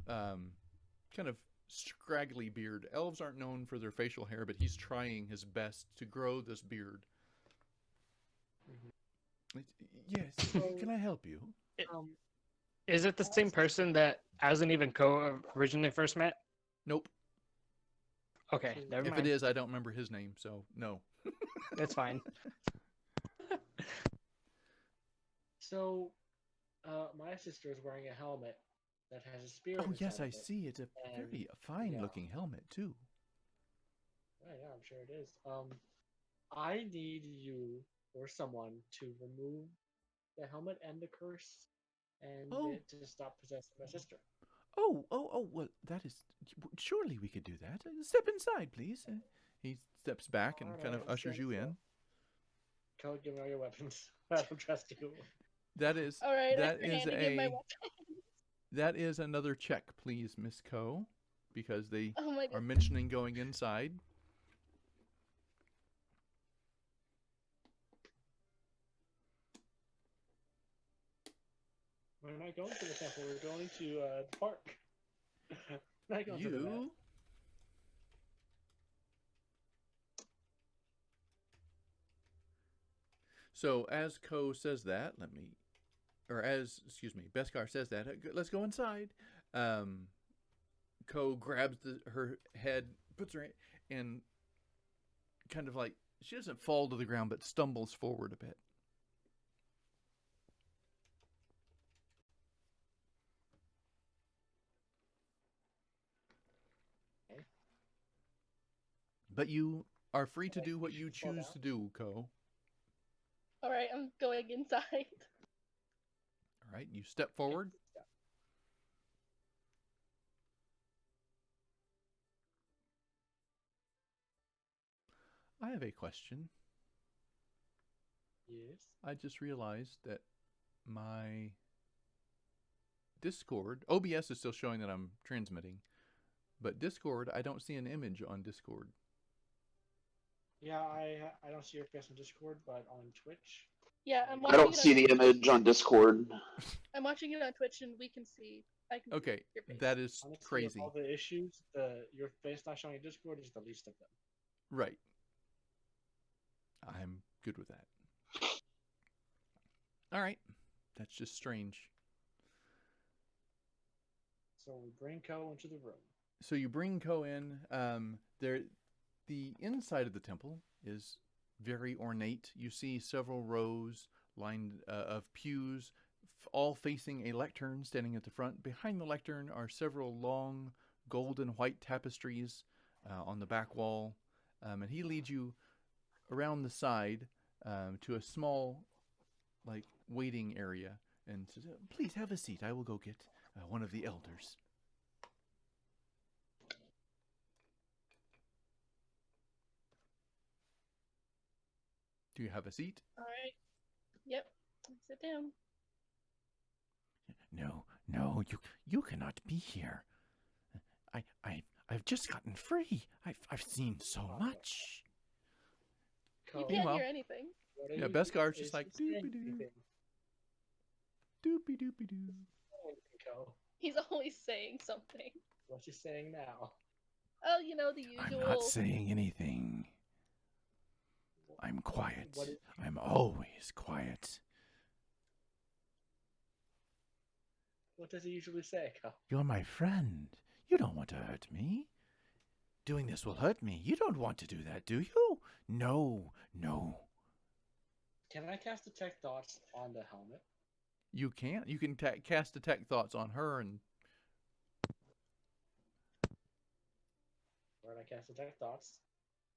kind of scraggly beard. Elves aren't known for their facial hair, but he's trying his best to grow this beard. Yes, can I help you? Is it the same person that Aslaniv and Co originally first met? Nope. Okay, never If mind. it is, I don't remember his name, so no. That's fine. So, my sister is wearing a helmet that has a spear. Oh, yes, inside I of it. see. It's a very fine-looking helmet, too. Yeah, I'm sure it is. I need you or someone to remove the helmet and the curse and it to stop possessing my sister. Oh, well, that is... Surely we could do that. Step inside, please. He steps back and kind of ushers you in. Go give me all your weapons. I don't trust you. That is... All right, that I'm is handing in my a... weapon. That is another check, please, Miss Coe. Because they Oh my are God. mentioning going inside. We're not going to the temple. We're going to the park. Not going to the vet. So as Ko says that, Beskar says that, let's go inside. Ko grabs her head, puts her in, kind of like, she doesn't fall to the ground, but stumbles forward a bit. But you are free to Alright, do what we you should slow choose down. to do, Ko. All right, I'm going inside. All right, you step forward. Yeah. I have a question. Yes. I just realized that my Discord, OBS is still showing that I'm transmitting, but Discord, I don't see an image on Discord. Yeah, I don't see your face on Discord, but on Twitch. Yeah, I'm I watching don't it see on the Twitch. image on Discord. I'm watching it on Twitch, and we can see. I can Okay, see your face. that is Honestly, crazy. of all the issues, your face not showing in Discord is the least of them. Right. I'm good with that. All right. That's just strange. So we bring Ko into the room. So you bring Ko in. The inside of the temple is very ornate. You see several rows lined of pews, all facing a lectern standing at the front. Behind the lectern are several long gold and white tapestries on the back wall. And he leads you around the side to a small, like, waiting area and says, "Please have a seat. I will go get one of the elders." Do you have a seat? All right. Yep. Sit down. No, you cannot be here. I've just gotten free. I've seen so much. You Ko, can't Meanwhile- hear anything. what are Yeah, you- Beskar's just is like, he saying doopy-doo. anything? Doopy doopy doo. Ko, He's always saying something. what's he saying now? Oh, you know the I'm usual. not saying anything. I'm quiet. What is- I'm always quiet. What does he usually say, Ko? You're my friend. You don't want to hurt me. Doing this will hurt me. You don't want to do that, do you? No. Can I cast Detect Thoughts on the helmet? You can't. You can cast detect thoughts on her, and Where I cast Detect Thoughts,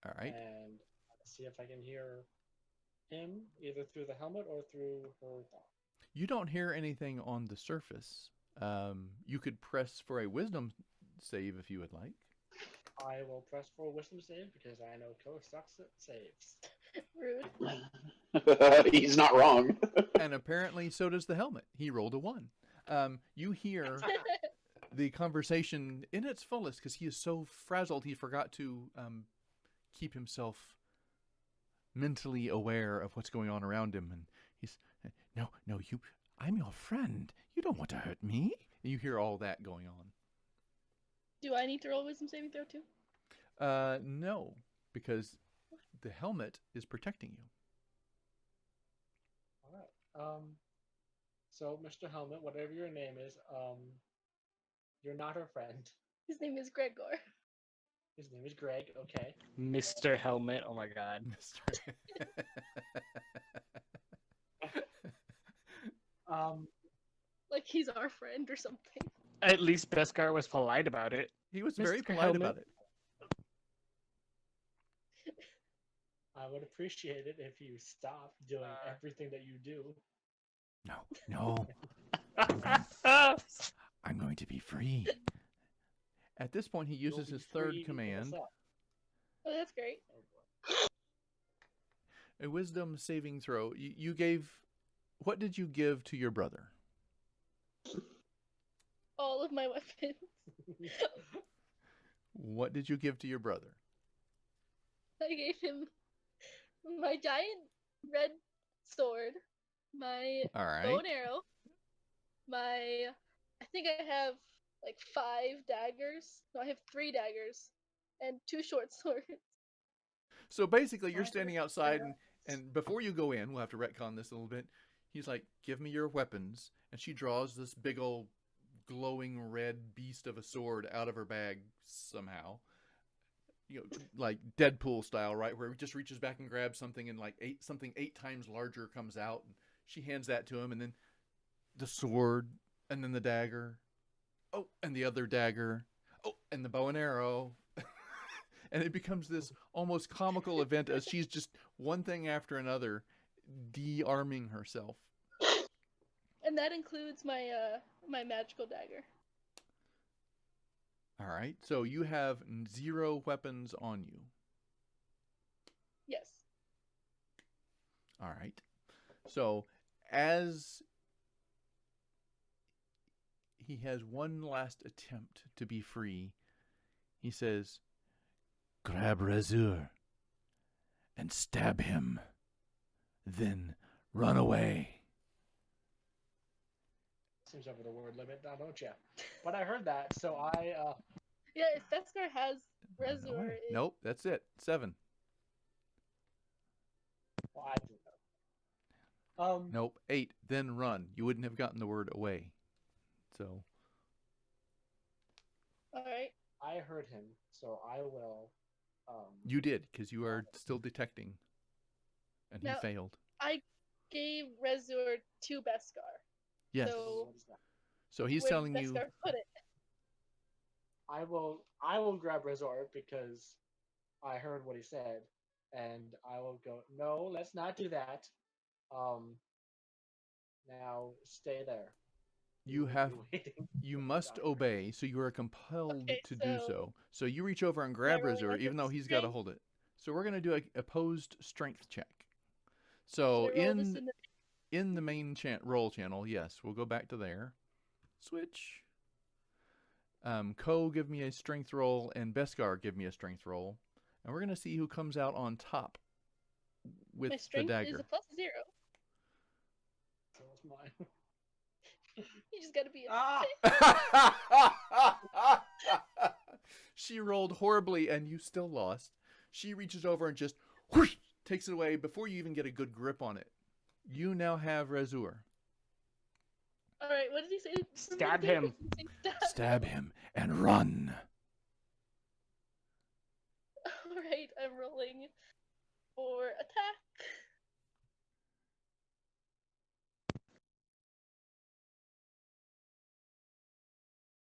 all right. and see if I can hear him either through the helmet or through her thought. You don't hear anything on the surface. You could press for a wisdom save if you would like. I will press for a wisdom save because I know Ko sucks at saves. Rude. He's not wrong. And apparently so does the helmet. He rolled a 1. You hear the conversation in its fullest because he is so frazzled he forgot to keep himself mentally aware of what's going on around him. And he's, No, I'm your friend. You don't want to hurt me. and you hear all that going on. Do I need to roll a wisdom saving throw too? No, because the helmet is protecting you. All right. So, Mr. Helmet, whatever your name is, you're not her friend. His name is Gregor. His name is Greg. Okay. Mr. Helmet. Oh my god. Mister. Like he's our friend or something. At least Beskar was polite about it. He was very Mr. polite Helmet. about it. I would appreciate it if you stopped doing everything that you do. No. I'm going to be free. At this point, he uses You'll be his third free to command, what's up. Oh, that's great. Oh, boy. a wisdom saving throw. You gave. What did you give to your brother? All of my weapons. What did you give to your brother? I gave him my giant red sword, my All right. bow and arrow, I think I have like 5 daggers. No, I have 3 daggers and 2 short swords. So basically, you're standing outside, and before you go in, we'll have to retcon this a little bit. He's like, "Give me your weapons," and she draws this big old glowing red beast of a sword out of her bag somehow. You know, like Deadpool style, right? Where he just reaches back and grabs something, and like something 8 times larger comes out, and she hands that to him, and then the sword, and then the dagger, oh, and the other dagger, oh, and the bow and arrow. and it becomes this almost comical event as she's just one thing after another de-arming herself. And that includes my my magical dagger. All right, so you have 0 weapons on you. Yes. All right. So as he has one last attempt to be free, he says, Grab Razur and stab him. Then run away. Seems over the word limit now, don't you? But I heard that, so I Yeah, if Beskar has "Run Razor, away." Nope, that's it. 7. well, I didn't know. Nope, 8. Then run. You wouldn't have gotten the word away. So alright. I heard him, so I will. you did, because you are still detecting. And he Now- failed. I gave Razor to Beskar. Yes. So what is that? So he's where did telling you, Beskar put it? I will grab Resort because I heard what he said, and I will go. No, let's not do that. Now stay there. you will have be waiting. you must obey, so you are compelled Okay, to do so- so. So you reach over and grab Am I rolling Razor, under even though he's got to strength? hold it. So we're going to do a opposed strength check. Should So I roll this in the... in the main roll channel, yes, we'll go back to there. Switch. Ko, give me a strength roll, and Beskar, give me a strength roll. And we're going to see who comes out on top with My the strength dagger. is a +0. So it's mine. You just gotta be a... She rolled horribly, and you still lost. She reaches over and just whoosh, takes it away before you even get a good grip on it. You now have Razur. Alright, what did he say? Stab him. Stab him and run. Alright, I'm rolling for attack.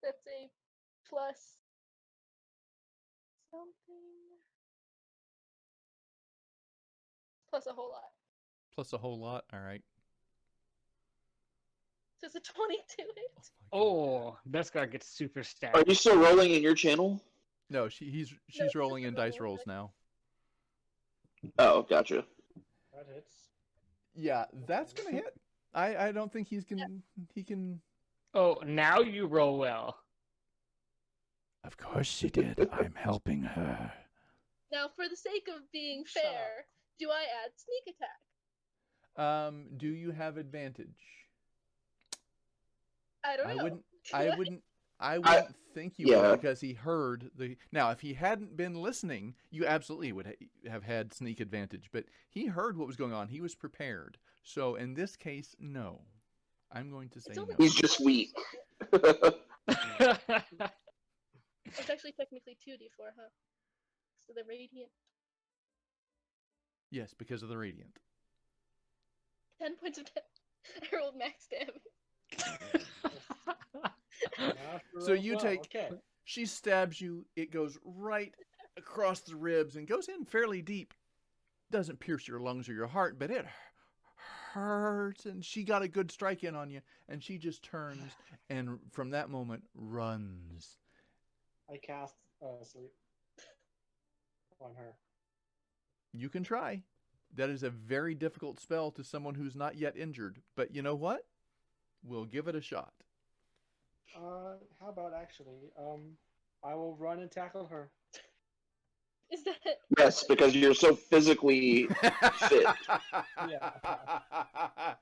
That's a plus something. Plus a whole lot. Plus a whole lot. All right. So it's a 22 hit. Oh, Beskar gets super Are stabbed. you still rolling in your channel? No, she's it's rolling just in a dice roll, rolls right? now. Oh, gotcha. That hits. Yeah, that's gonna hit. I don't think he can. Oh, now you roll well. Of course she did. I'm helping her. Now, for the sake of being Shut fair, do I add sneak attack? Do you have advantage? I don't know. I wouldn't think you yeah. would, because he heard the. Now, if he hadn't been listening, you absolutely would have had sneak advantage. But he heard what was going on. He was prepared. So in this case, no. I'm going to say It's only- no. He's just weak. It's actually technically 2d4, huh? So the radiant. Yes, because of the radiant. 10 points of damage. I rolled max damage. Now she So rolls you well. take. Okay. She stabs you. It goes right across the ribs and goes in fairly deep. Doesn't pierce your lungs or your heart, but it hurts. And she got a good strike in on you. And she just turns and from that moment runs. I cast sleep on her. You can try. That is a very difficult spell to someone who's not yet injured. But you know what? We'll give it a shot. How about actually? I will run and tackle her. Is that... Yes, because you're so physically fit. Yeah. I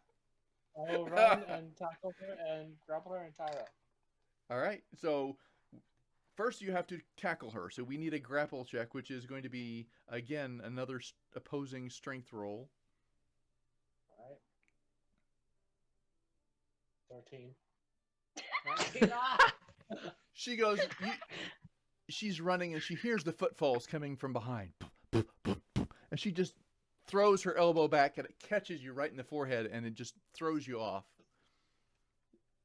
will run and tackle her and grapple her and tie her up. All right. So first you have to tackle her. So we need a grapple check, which is going to be, again, another opposing strength roll. All right. 13. 19. Ah! She goes, she's running and she hears the footfalls coming from behind. And she just throws her elbow back and it catches you right in the forehead and it just throws you off.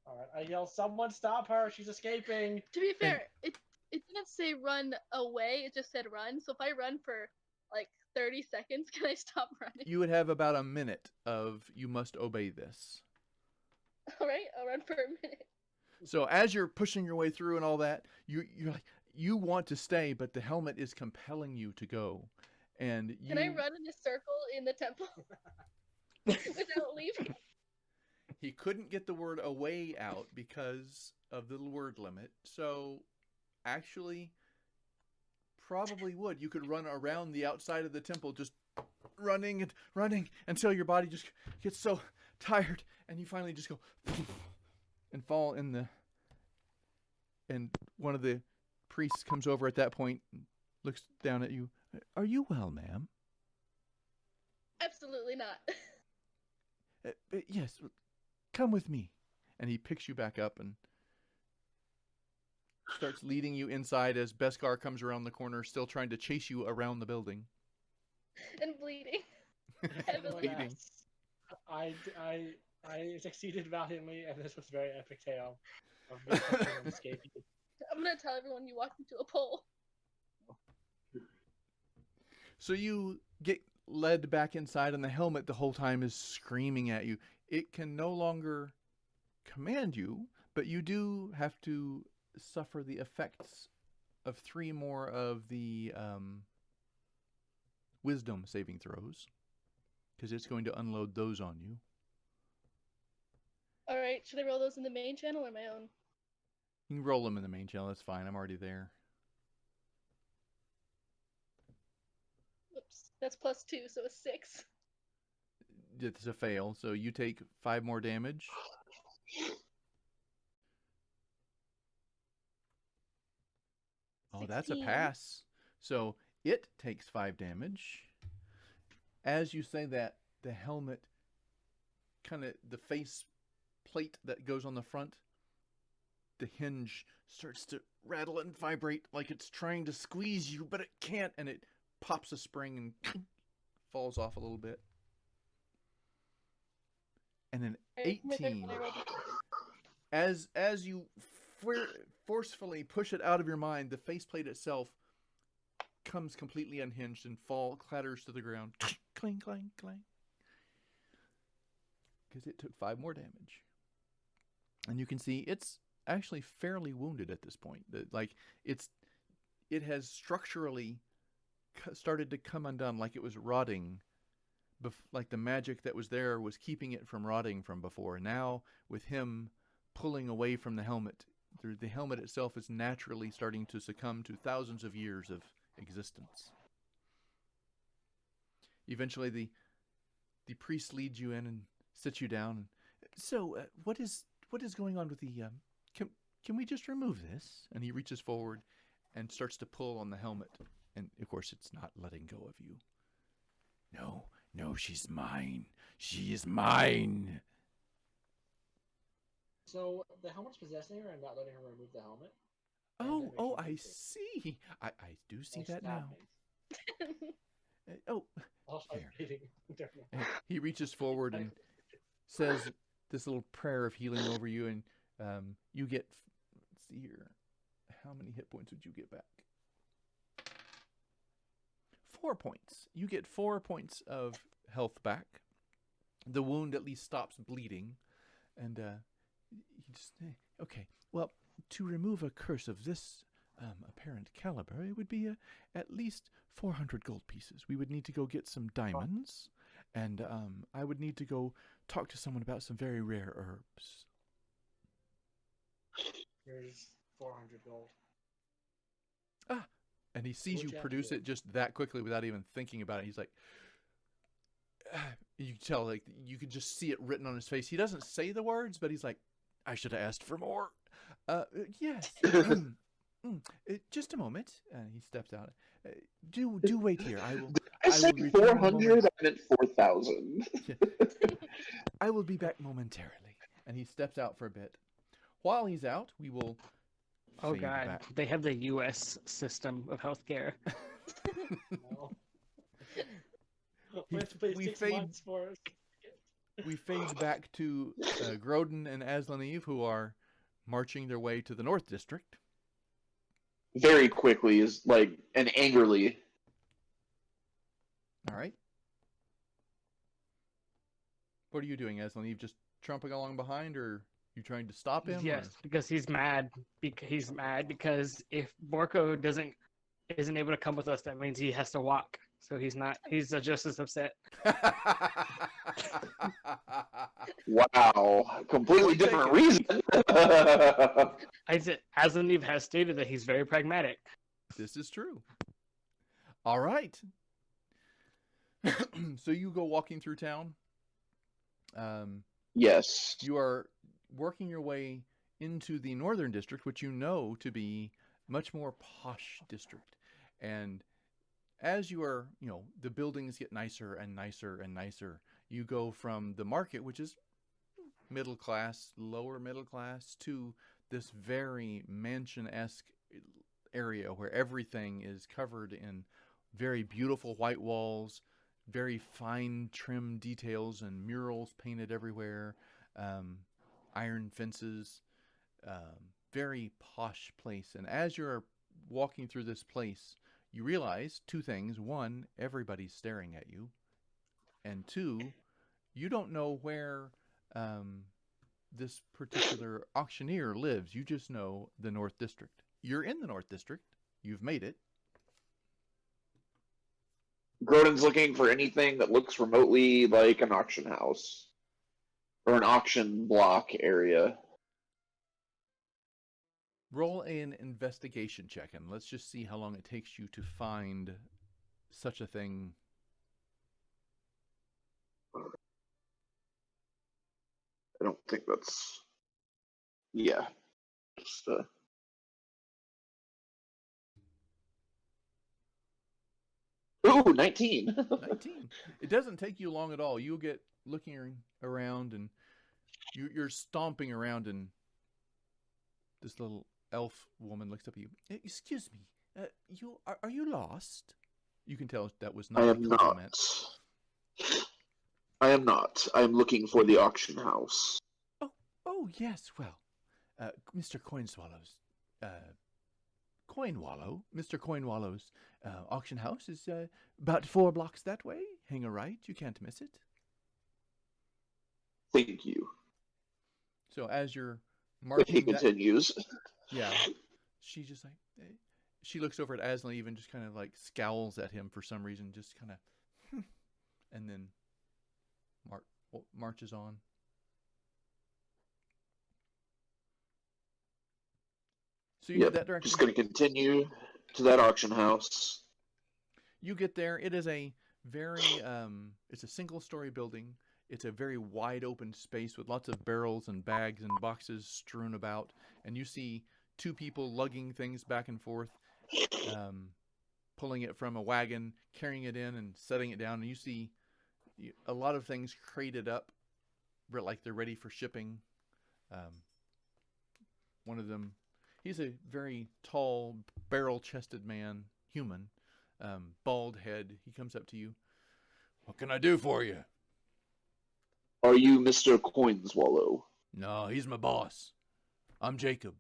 All right. I yell, "Someone stop her! She's escaping!" To be fair, it didn't say run away, it just said run. So if I run for like 30 seconds, can I stop running? You would have about a minute of you must obey this. Alright, I'll run for a minute. So as you're pushing your way through and all that, you're like, you want to stay, but the helmet is compelling you to go. And you, Can I run in a circle in the temple without leaving? he couldn't get the word away out because of the word limit. So actually, probably would. You could run around the outside of the temple, just running and running until your body just gets so tired and you finally just go and fall in the. And one of the priests comes over at that point and looks down at you. Are you well, ma'am? Absolutely not. Yes, come with me. And he picks you back up and starts leading you inside as Beskar comes around the corner, still trying to chase you around the building. And bleeding. Everyone Bleeding. asks, I succeeded valiantly, and this was a very epic tale of me and escaping. I'm gonna tell everyone you walked into a pole. So you get led back inside, and the helmet the whole time is screaming at you. It can no longer command you, but you do have to suffer the effects of 3 more of the wisdom saving throws, because it's going to unload those on you. Alright, should I roll those in the main channel or my own? You can roll them in the main channel. That's fine. I'm already there. Whoops. That's +2, so it's 6. It's a fail, so you take 5 more damage. Oh, that's a 16. pass. So it takes 5 damage. As you say that, the helmet, kind of the face plate that goes on the front, the hinge starts to rattle and vibrate like it's trying to squeeze you, but it can't, and it pops a spring and falls off a little bit. And an 18. As you forcefully push it out of your mind, the faceplate itself comes completely unhinged and clatters to the ground. Clang, clang, clang. Because it took 5 more damage. And you can see it's actually fairly wounded at this point. Like it has structurally started to come undone, like it was rotting. Like the magic that was there was keeping it from rotting from before. Now, with him pulling away from the helmet itself is naturally starting to succumb to thousands of years of existence. Eventually, the priest leads you in and sits you down. So, what is going on with the? Can we just remove this? And he reaches forward and starts to pull on the helmet, and of course, it's not letting go of you. No, she's mine. She is mine. So the helmet's possessing her and not letting her remove the helmet. Oh, I see. I do see that now. Here. He reaches forward and says this little prayer of healing over you, and you get, let's see here, how many hit points would you get back? 4 points. You get 4 points of health back. The wound at least stops bleeding, and he just, okay, well, to remove a curse of this apparent caliber, it would be at least 400 gold pieces. We would need to go get some diamonds, and I would need to go talk to someone about some very rare herbs. Here's 400 gold. And he sees you produce it just that quickly without even thinking about it. He's like, you can tell, like, you could just see it written on his face. He doesn't say the words, but he's like, I should have asked for more. Yes. Just a moment. He steps out. Do wait here. I said 400. I meant 4,000. I will be back momentarily. And he steps out for a bit. While he's out, we will. Oh fade god, back. they have the U.S. system of healthcare. No. We fade back to Grodin and Aslaniv, who are marching their way to the North District. very quickly, is like, and angrily. All right. What are you doing, Aslaniv? Just trumping along behind, or you trying to stop him? Yes, Or? because he's mad. He's mad because if Borko isn't able to come with us, that means he has to walk. So he's not. He's just as upset. Wow, completely Point different taken. reason. Aslaniv has stated that he's very pragmatic. This is true. All right. So you go walking through town. Yes. You are working your way into the northern district, which you know to be much more posh district. And as you are, the buildings get nicer and nicer and nicer. You go from the market, which is middle class, lower middle class, to this very mansion-esque area where everything is covered in very beautiful white walls, very fine trim details and murals painted everywhere, iron fences, very posh place. And as you're walking through this place, you realize two things. One, everybody's staring at you. And two, you don't know where this particular auctioneer lives. You just know the North District. You're in the North District. You've made it. Grodin's looking for anything that looks remotely like an auction house or an auction block area. Roll an investigation check, and let's just see how long it takes you to find such a thing. I don't think that's. Yeah. Just, Ooh, 19. 19. It doesn't take you long at all. You'll get looking around, and you're stomping around, and this little elf woman looks up at you. Excuse me, are you lost? You can tell that was not I a am compliment. not. I am not. I am looking for the auction house. Oh yes. Well, Mr. Coinswallow's, Mr. Coinwallow's auction house is about 4 blocks that way. Hang a right. You can't miss it. Thank you. So as you're He marking that, continues. yeah, she just like she looks over at Aslaniv and just kind of like scowls at him for some reason, just kind of, and then marches on. So you head that direction. Just going to continue to that auction house. You get there. It is a very it's a single-story building. It's a very wide open space with lots of barrels and bags and boxes strewn about, and you see two people lugging things back and forth, pulling it from a wagon, carrying it in and setting it down, and you see a lot of things crated up like they're ready for shipping. One of them, he's a very tall, barrel-chested man, human, bald head. He comes up to you. What can I do for you? Are you Mr. Coinswallow? No, he's my boss. I'm Jacob.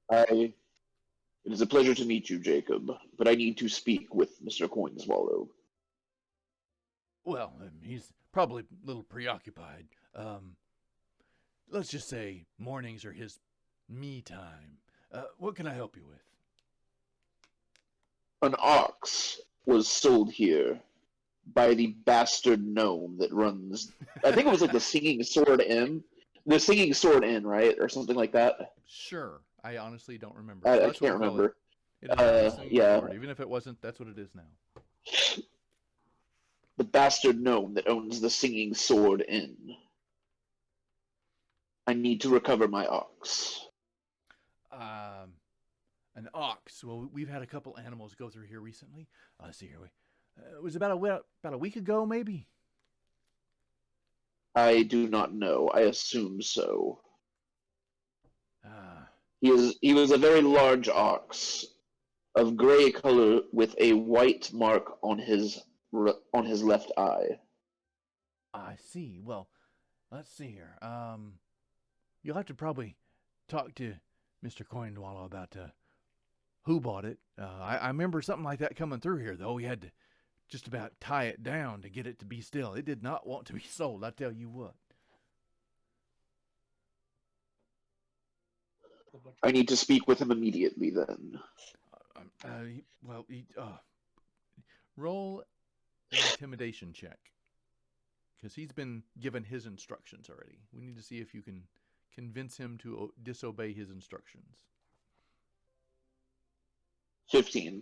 It is a pleasure to meet you, Jacob, but I need to speak with Mr. Coinswallow. Well, he's probably a little preoccupied. Let's just say mornings are his me time. What can I help you with? An ox was sold here by the bastard gnome that runs. I think it was like the Singing Sword Inn. The Singing Sword Inn, right? Or something like that. Sure. I honestly don't remember. I That's what can't we call remember. It is not the Singing Yeah. Sword. Even if it wasn't, that's what it is now. The bastard gnome that owns the Singing Sword Inn. I need to recover my ox. An ox. Well, we've had a couple animals go through here recently. Let's see here. It was about a week ago, maybe. I do not know. I assume so. Ah, He was a very large ox, of gray color with a white mark on his left eye. I see. Well, let's see here. You'll have to probably talk to Mr. Coinwallow about who bought it. I remember something like that coming through here, though. We had to just about tie it down to get it to be still. It did not want to be sold, I tell you what. The butcher. I need to speak with him immediately then. Roll an intimidation check. Because he's been given his instructions already. We need to see if you can convince him to disobey his instructions. 15.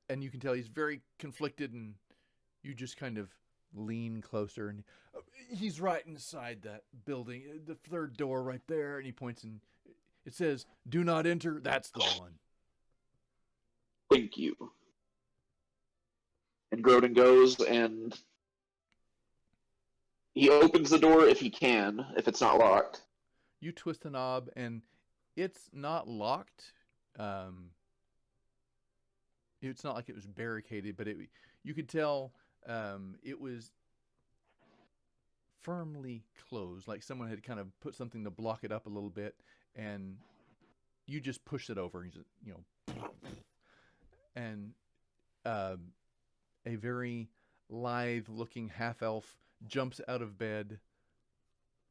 And you can tell he's very conflicted, and you just kind of lean closer, and he's right inside that building, the third door right there, and he points, and it says, "Do not enter." That's the one. Thank you. And Grodin goes and he opens the door if he can, if it's not locked. You twist the knob, and it's not locked. It's not like it was barricaded, but you could tell it was firmly closed, like someone had kind of put something to block it up a little bit, and you just push it over. And a very lithe-looking half-elf jumps out of bed.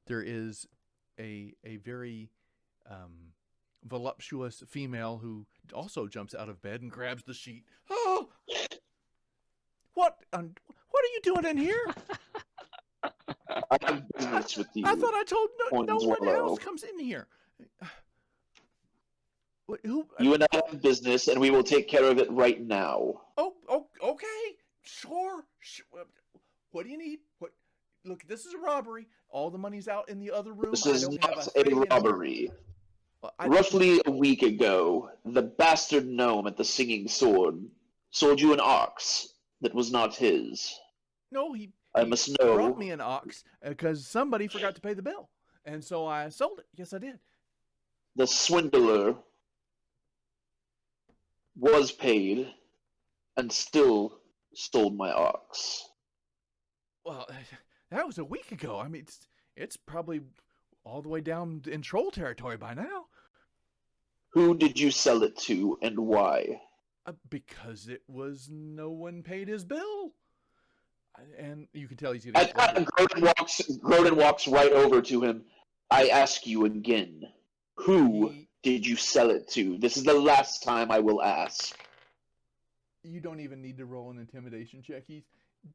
There is a very voluptuous female who also jumps out of bed and grabs the sheet. Oh! What are you doing in here? I have business with you. I thought I told no one Swallow. else comes in here. Who? You and I have business, and we will take care of it right now. Oh, okay. Sure. What do you need? What? Look, this is a robbery. All the money's out in the other room. This is not a robbery. Well, Roughly a week ago, the bastard gnome at the Singing Sword sold you an ox that was not his. No, he must brought know. me an ox because somebody forgot to pay the bill. And so I sold it. Yes, I did. The swindler was paid and still sold my ox. Well, that was a week ago. I mean, it's probably all the way down in troll territory by now. Who did you sell it to and why? Because it was no one paid his bill. And you can tell he's At that, Grodin walks right over to him. I ask you again, who did you sell it to? This is the last time I will ask. You don't even need to roll an intimidation check. He's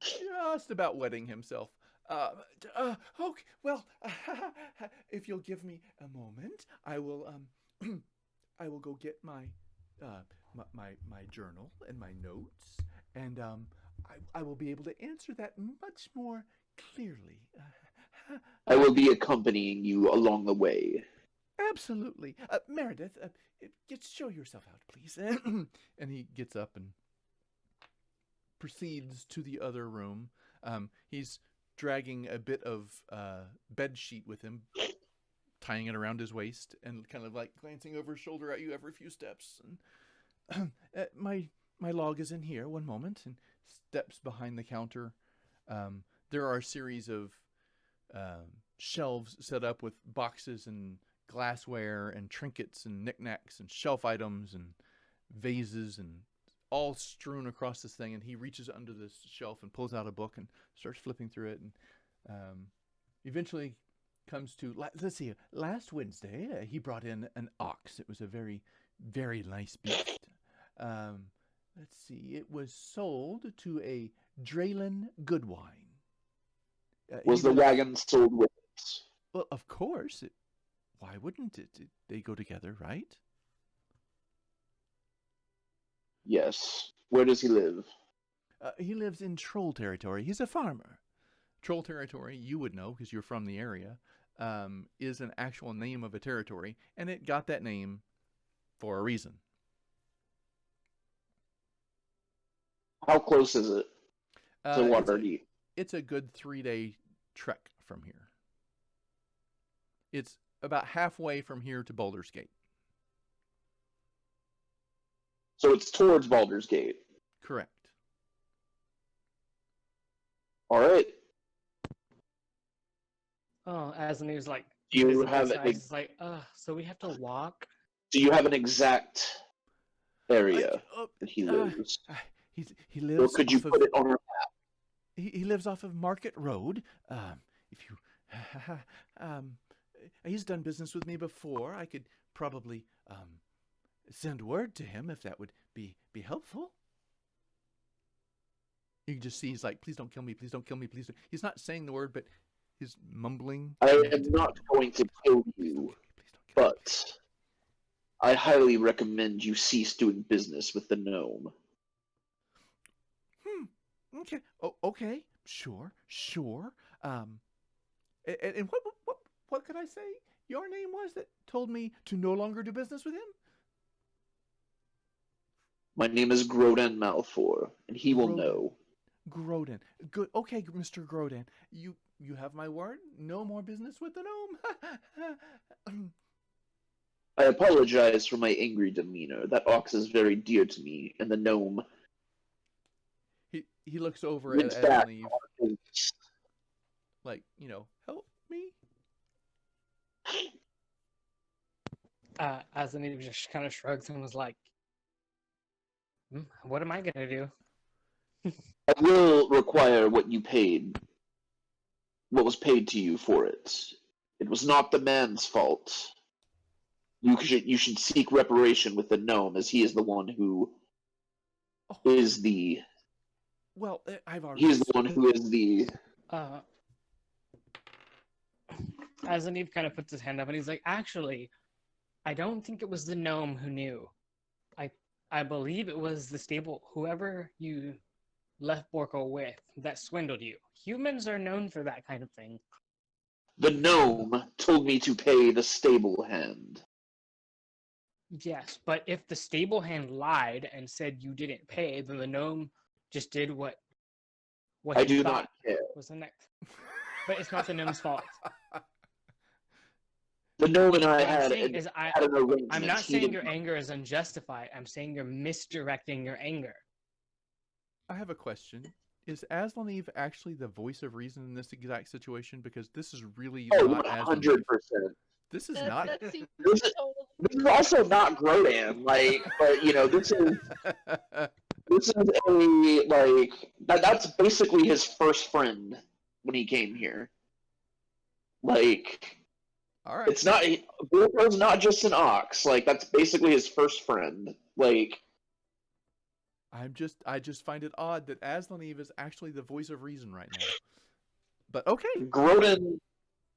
just about wetting himself. Okay, well, if you'll give me a moment, I will I will go get my my journal and my notes, and I will be able to answer that much more clearly. I will be accompanying you along the way. Absolutely. Meredith, show yourself out, please. And he gets up and proceeds to the other room. He's dragging a bit of bed sheet with him, tying it around his waist, and kind of like glancing over his shoulder at you every few steps. And my log is in here. One moment. And steps behind the counter. There are a series of shelves set up with boxes and glassware and trinkets and knickknacks and shelf items and vases and all strewn across this thing. And he reaches under this shelf and pulls out a book and starts flipping through it, and eventually comes to, let's see, last Wednesday he brought in an ox. It was a very, very nice beast. Let's see, it was sold to a Draylen Goodwine. Was the wagon sold with it? Well, of course. Why wouldn't it? They go together, right? Yes. Where does he live? He lives in Troll Territory. He's a farmer. Troll Territory, you would know because you're from the area, is an actual name of a territory, and it got that name for a reason. How close is it to Waterdeep? It's a good 3-day trek from here. It's about halfway from here to Baldur's Gate. So it's towards Baldur's Gate. Correct. All right. Oh, Aslaniv like Do you Visibly have sighs. It's like, so we have to walk. Do you have an exact area uh, that he uh, lives, he or lives could you off of put it on our? he lives off of Market Road. If you um, he's done business with me before. I could probably send word to him if that would be helpful. You can just see he's like, please don't kill me, please don't kill me, please don't. He's not saying the word, but he's mumbling. I am not going to kill you, but I highly recommend you cease doing business with the gnome. Okay. Oh, okay. Sure. Sure. And what could I say? Your name was that told me to no longer do business with him. My name is Grodan Malfour, and he will Grodan. know. Grodan. Good. Okay, Mr. Grodan. You have my word. No more business with the gnome. I apologize for my angry demeanor. That ox is very dear to me, and the gnome He looks over went at back Aslaniv, on his. like, help me. Aslaniv just kind of shrugs and was like, what am I gonna do? I will require what you paid. What was paid to you for it? It was not the man's fault. You should seek reparation with the gnome, as he is the one who is the. Well, I've already. He is the one who is the. Aslaniv kind of puts his hand up and he's like, actually, I don't think it was the gnome who knew. I believe it was the stable, whoever you left Borko with, that swindled you. Humans are known for that kind of thing. The gnome told me to pay the stable hand. Yes, but if the stable hand lied and said you didn't pay, then the gnome just did what I he do thought not care. was the next. But it's not the gnome's fault. The gnome and I What I'm had saying is an arrangement. I'm not He saying did your not- anger is unjustified. I'm saying you're misdirecting your anger. I have a question. Is Aslaniv actually the voice of reason in this exact situation? Because this is really Oh, not Aslaniv. 100%. This is That, not. that seems This is, totally. this is also not Grodan, but this is that's basically his first friend when he came here. All right. It's not Borko's not just an ox. That's basically his first friend. I just find it odd that Aslaniv is actually the voice of reason right now. But okay. Grodan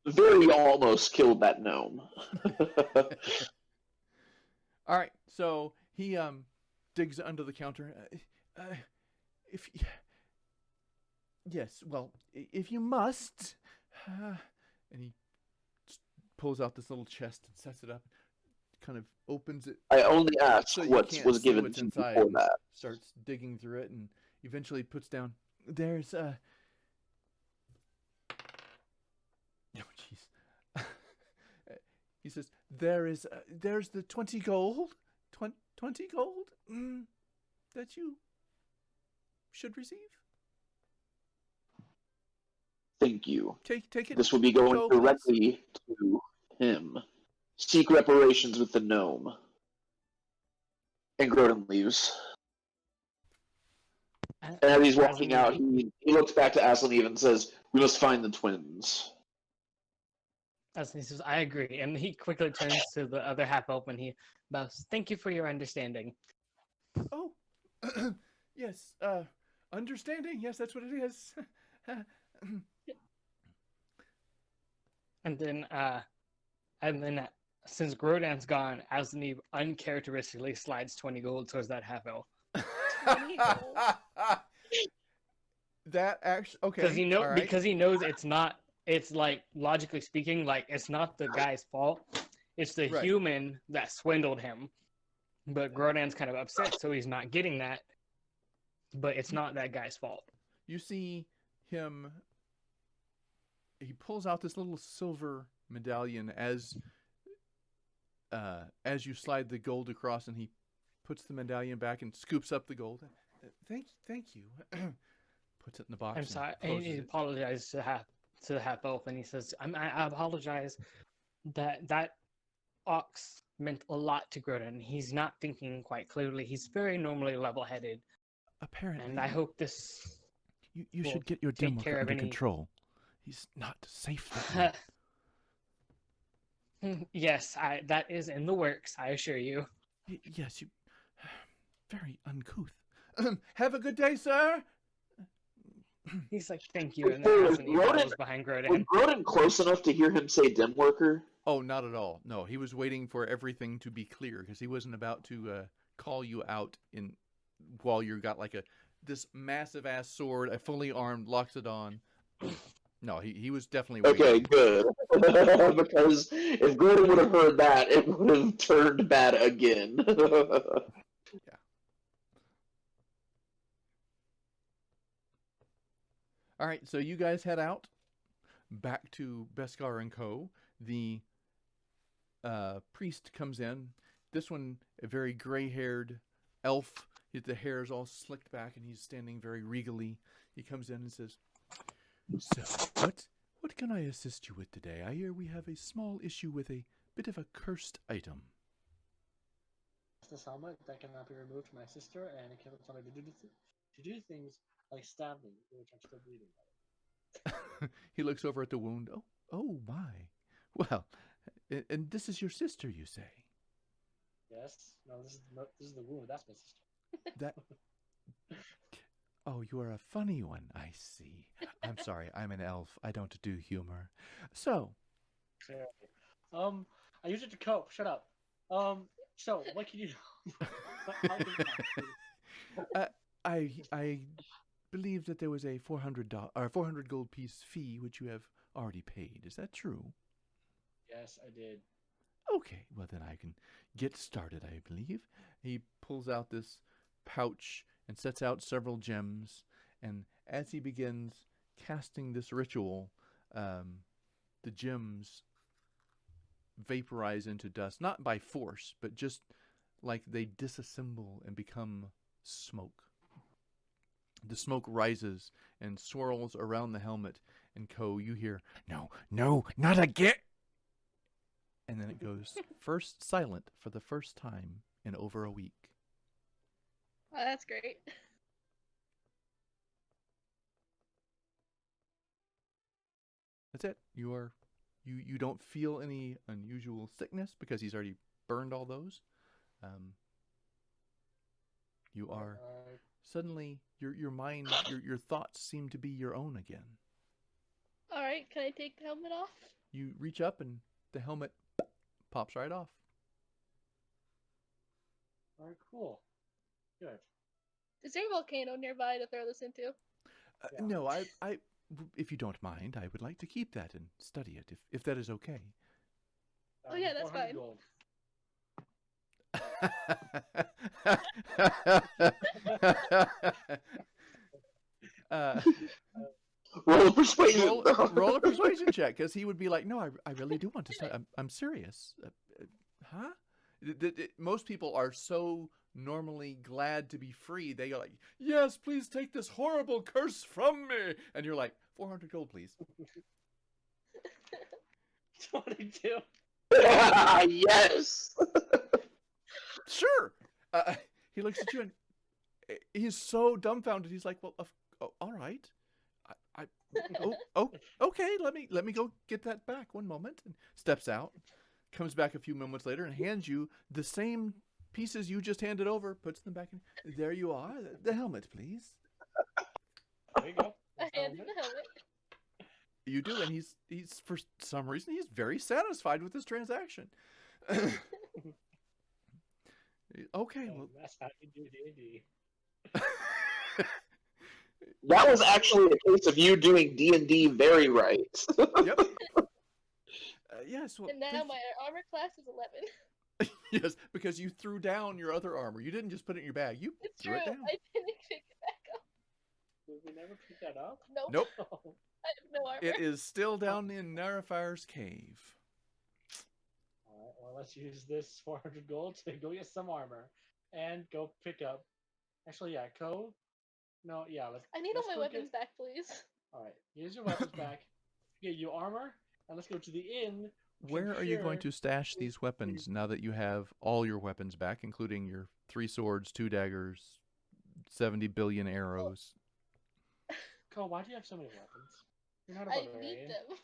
very almost killed that gnome. All right. So he digs under the counter. If yes, well, if you must, and he pulls out this little chest and sets it up, kind of opens it. I only asked So you what can't was see given what's to you inside before and that. starts digging through it and eventually puts down. There's oh jeez. He says there's the 20 gold, 20 gold that you should receive. Thank you. Take it. This will be going Go, please. directly to him. Seek reparations with the gnome. And Grodan leaves. And as he's walking out, he looks back to Aslaniv and says, "We must find the twins." Aslaniv says, I agree. And he quickly turns to the other half elf and he bows, thank you for your understanding. Oh, yes. Understanding. Yes, that's what it is. And then since Grodan's gone, Aslaniv uncharacteristically slides 20 gold towards that half elf. That actually okay. Because he knows it's not. It's like logically speaking, like it's not the guy's fault. It's the Right. human that swindled him. But Grodan's kind of upset, so he's not getting that. But it's not that guy's fault. You see him. He pulls out this little silver medallion as you slide the gold across, and he puts the medallion back and scoops up the gold. Thank you. Puts it in the box. I'm sorry. And he apologizes to the half elf, and he says, "I apologize. that ox meant a lot to Groden. He's not thinking quite clearly. He's very normally level-headed, Apparently, and I hope this you will should get your take Dimworker care of under any. control. He's not safe that way. Yes, that is in the works, I assure you. Yes, you. Very uncouth. Have a good day, sir. He's like, thank you, and then Aslaniv follows behind Was Grodan. Groden close enough to hear him say dim worker? Oh, not at all. No, he was waiting for everything to be clear because he wasn't about to call you out in while you got like this massive ass sword, a fully armed Loxodon. No, he was definitely waiting. Okay, good. Because if Groden would have heard that, it would have turned bad again. Yeah. All right, so you guys head out back to Beskar and Co. The priest comes in. This one, a very gray-haired elf. The hair is all slicked back, and he's standing very regally. He comes in and says, "So, what can I assist you with today? I hear we have a small issue with a bit of a cursed item." This helmet that cannot be removed from my sister, and it can tell me to do things like stab me, which I'm still bleeding. He looks over at the wound. Oh my. Well, and this is your sister, you say? Yes. No, this is the wound. That's my sister. That. Oh, you are a funny one. I see. I'm sorry. I'm an elf. I don't do humor. So. I use it to cope. Shut up. So what can you do? I believe that there was a $400 gold piece fee which you have already paid. Is that true? Yes, I did. Okay, well then I can get started, I believe. He pulls out this pouch and sets out several gems. And as he begins casting this ritual, the gems vaporize into dust, not by force, but just like they disassemble and become smoke. The smoke rises and swirls around the helmet, and Co, you hear, "No, not again!" And then it goes first silent for the first time in over a week. Oh, that's great. That's it. You don't feel any unusual sickness because he's already burned all those. You are suddenly your mind, your thoughts seem to be your own again. All right, can I take the helmet off? You reach up and the helmet pops right off. All right, cool. Good. Is there a volcano nearby to throw this into? Yeah. No, I, if you don't mind, I would like to keep that and study it, if that is okay. Oh yeah, that's 400 fine. gold. Roll a persuasion. roll a persuasion check, because he would be like, "No, I really do want to study. I'm serious." Huh? Most people are so normally glad to be free. They go like, "Yes, please take this horrible curse from me," and you're like, 400 gold, please. 22. Yes. Sure. He looks at you and he's so dumbfounded. He's like, "Well, all right. Okay. Let me go get that back. One moment." And steps out, comes back a few moments later, and hands you the same pieces you just handed over. Puts them back in. There you are. The helmet, please. There you go. I handed the helmet. You do, and he's for some reason he's very satisfied with this transaction. Okay, well, That's how you do D&D. That was actually a case of you doing D&D very right. yep. Yes. Well, And now my armor class is 11. yes, because you threw down your other armor. You didn't just put it in your bag. You It's threw true. it down. I didn't pick it back up. Did we never pick that up? Nope. Nope. I have no armor. It is still down in Narafire's cave. Alright, well, let's use this 400 gold to go get some armor and go pick up. Actually, yeah, Co. No, yeah, let's. I need all let's my go weapons back, please. Alright, use your weapons back. Get you armor, and let's go to the inn Where are you going here, to stash these weapons now that you have all your weapons back, including your 3 swords, 2 daggers, 70 billion arrows? Cole, why do you have so many weapons? You're not a I barbarian. need them.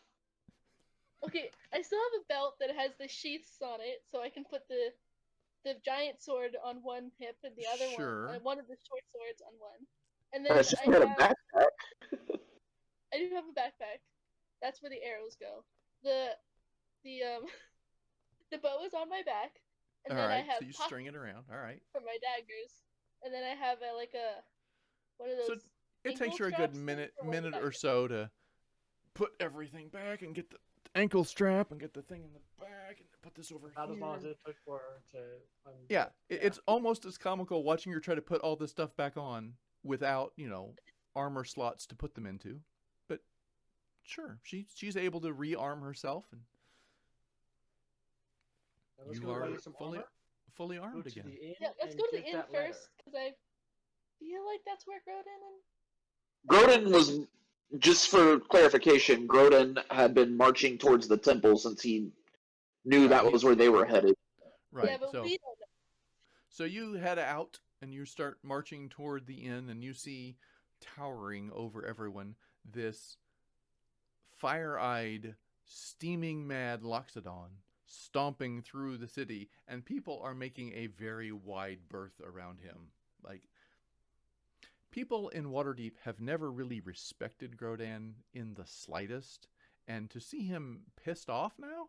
Okay, I still have a belt that has the sheaths on it, so I can put the giant sword on one hip and the other Sure. one of the short swords on one. And I then just I had a have backpack. I do have a backpack. That's where the arrows go. The the bow is on my back, and All then I right, have so you pockets string it around. All right. for my daggers, and then I have one of So those. it ankle takes you a good straps thing minute for when minute I- or so to put everything back and get the ankle strap and get the thing in the back and put this over About as long as here. it took for to. Yeah, it's almost as comical watching her try to put all this stuff back on without, armor slots to put them into. But sure, she's able to rearm herself, and Let's you go buy are you some armor. fully Go armed to again. the inn. Yeah, let's and go to get the inn that letter. first because I feel like that's where Grodin and Grodin was, just for clarification, Grodin had been marching towards the temple since he knew Right, that was where they were headed. Right. yeah, but so we don't know. So you head out and you start marching toward the inn, and you see towering over everyone this fire-eyed, steaming mad Loxodon stomping through the city, and people are making a very wide berth around him. Like, people in Waterdeep have never really respected Grodan in the slightest, and to see him pissed off now,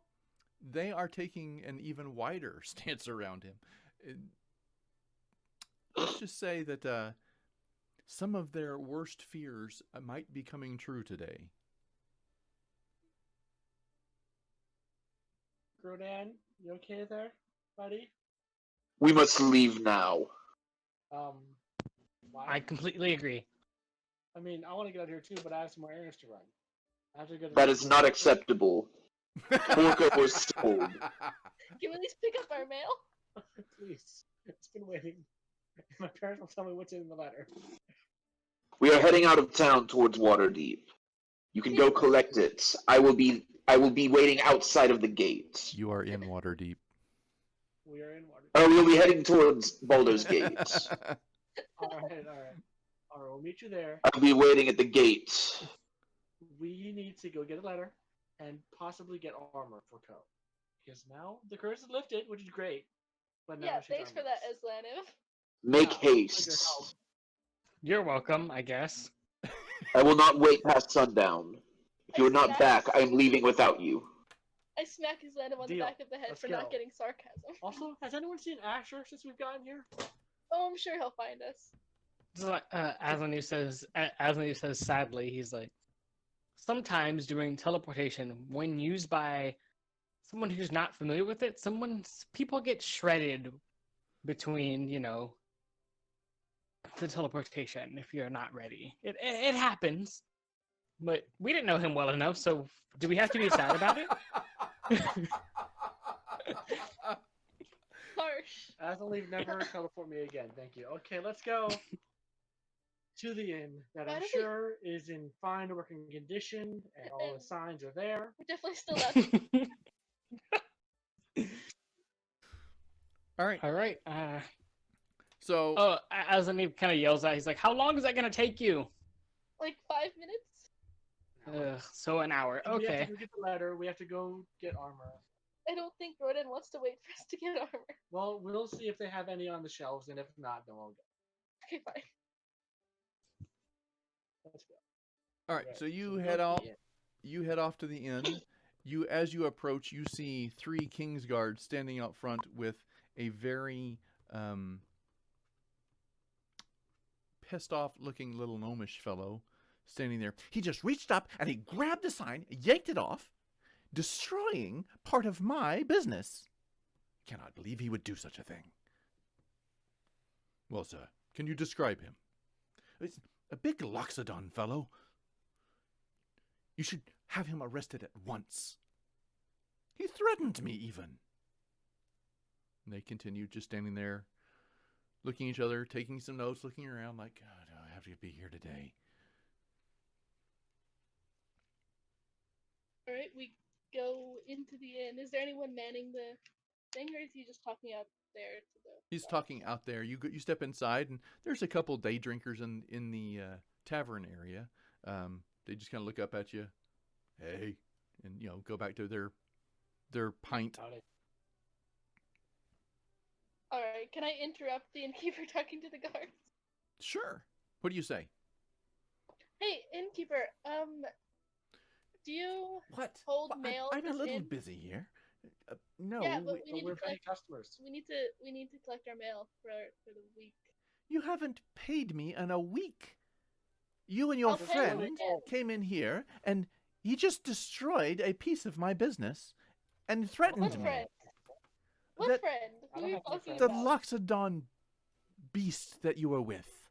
they are taking an even wider stance around him. Let's just say that some of their worst fears might be coming true today. Grodan, you okay there, buddy? We must leave now. Why? I completely agree. I mean, I want to get out here too, but I have some more errands to run. I have to go to That the- is not acceptable. Torka was told. Can we at least pick up our mail? Please, it's been waiting. My parents will tell me what's in the letter. We are heading out of town towards Waterdeep. You can go collect it. I will be waiting outside of the gate. You are in Waterdeep. We are in water. Oh, we'll be heading towards Baldur's Gate. All right. We'll meet you there. I'll be waiting at the gate. We need to go get a letter and possibly get armor for Ko. Because now the curse is lifted, which is great. But now Yeah, she's thanks for that, armorless. Aslaniv. Make Yeah, haste. You're welcome, I guess. I will not wait past sundown. If you are not back, I am leaving without you. I smack Aslaniv on the Deal. back of the head Let's for go. not getting sarcasm. Also, has anyone seen Asher since we've gotten here? Oh, I'm sure he'll find us. So, Aslaniv says sadly, he's like, sometimes during teleportation, when used by someone who's not familiar with it, people get shredded between, the teleportation if you're not ready. It happens, but we didn't know him well enough, so do we have to be sad about it? Harsh. Aslaniv never teleport me again. Thank you. Okay, let's go to the inn that Why I'm do we- sure is in fine working condition and all the signs are there. We're definitely still not. All right. All right. So Aslaniv kind of yells out. He's like, "How long is that gonna take you?" Like 5 minutes? So an hour. We have Okay. to go get the letter. We have to go get armor. I don't think Grodin wants to wait for us to get armor. Well, we'll see if they have any on the shelves, and if not, then we'll go. Okay, fine. Let's go. all right. Okay, So you we go head to the off. inn. You head off to the inn. As you approach, you see 3 Kingsguards standing out front with a very pissed off looking little gnomish fellow standing there. He just reached up and he grabbed the sign, yanked it off, destroying part of my business. Cannot believe he would do such a thing. Well, sir, can you describe him? It's a big Loxodon fellow. You should have him arrested at once. He threatened me even. And they continued just standing there, looking at each other, taking some notes, looking around like, God, I have to be here today. Alright, we go into the inn. Is there anyone manning the thing, or is he just talking out there to the? He's guards? talking out there. You step inside, and there's a couple day drinkers in the tavern area. They just kind of look up at you, hey, and go back to their pint. Howdy. All right. Can I interrupt the innkeeper talking to the guards? Sure. What do you say? Hey, innkeeper. Do you What? hold Well, mail? I'm at a this little inn? busy here. No, Yeah, but we But need we're to paying collect. customers. We need to collect our mail for the week. you haven't paid me in a week. You and your I'll pay friend when I get. came in here, and he just destroyed a piece of my business and threatened What me. friend? What That- friend? I Who don't are you have any talking The about? Loxodon beast that you were with.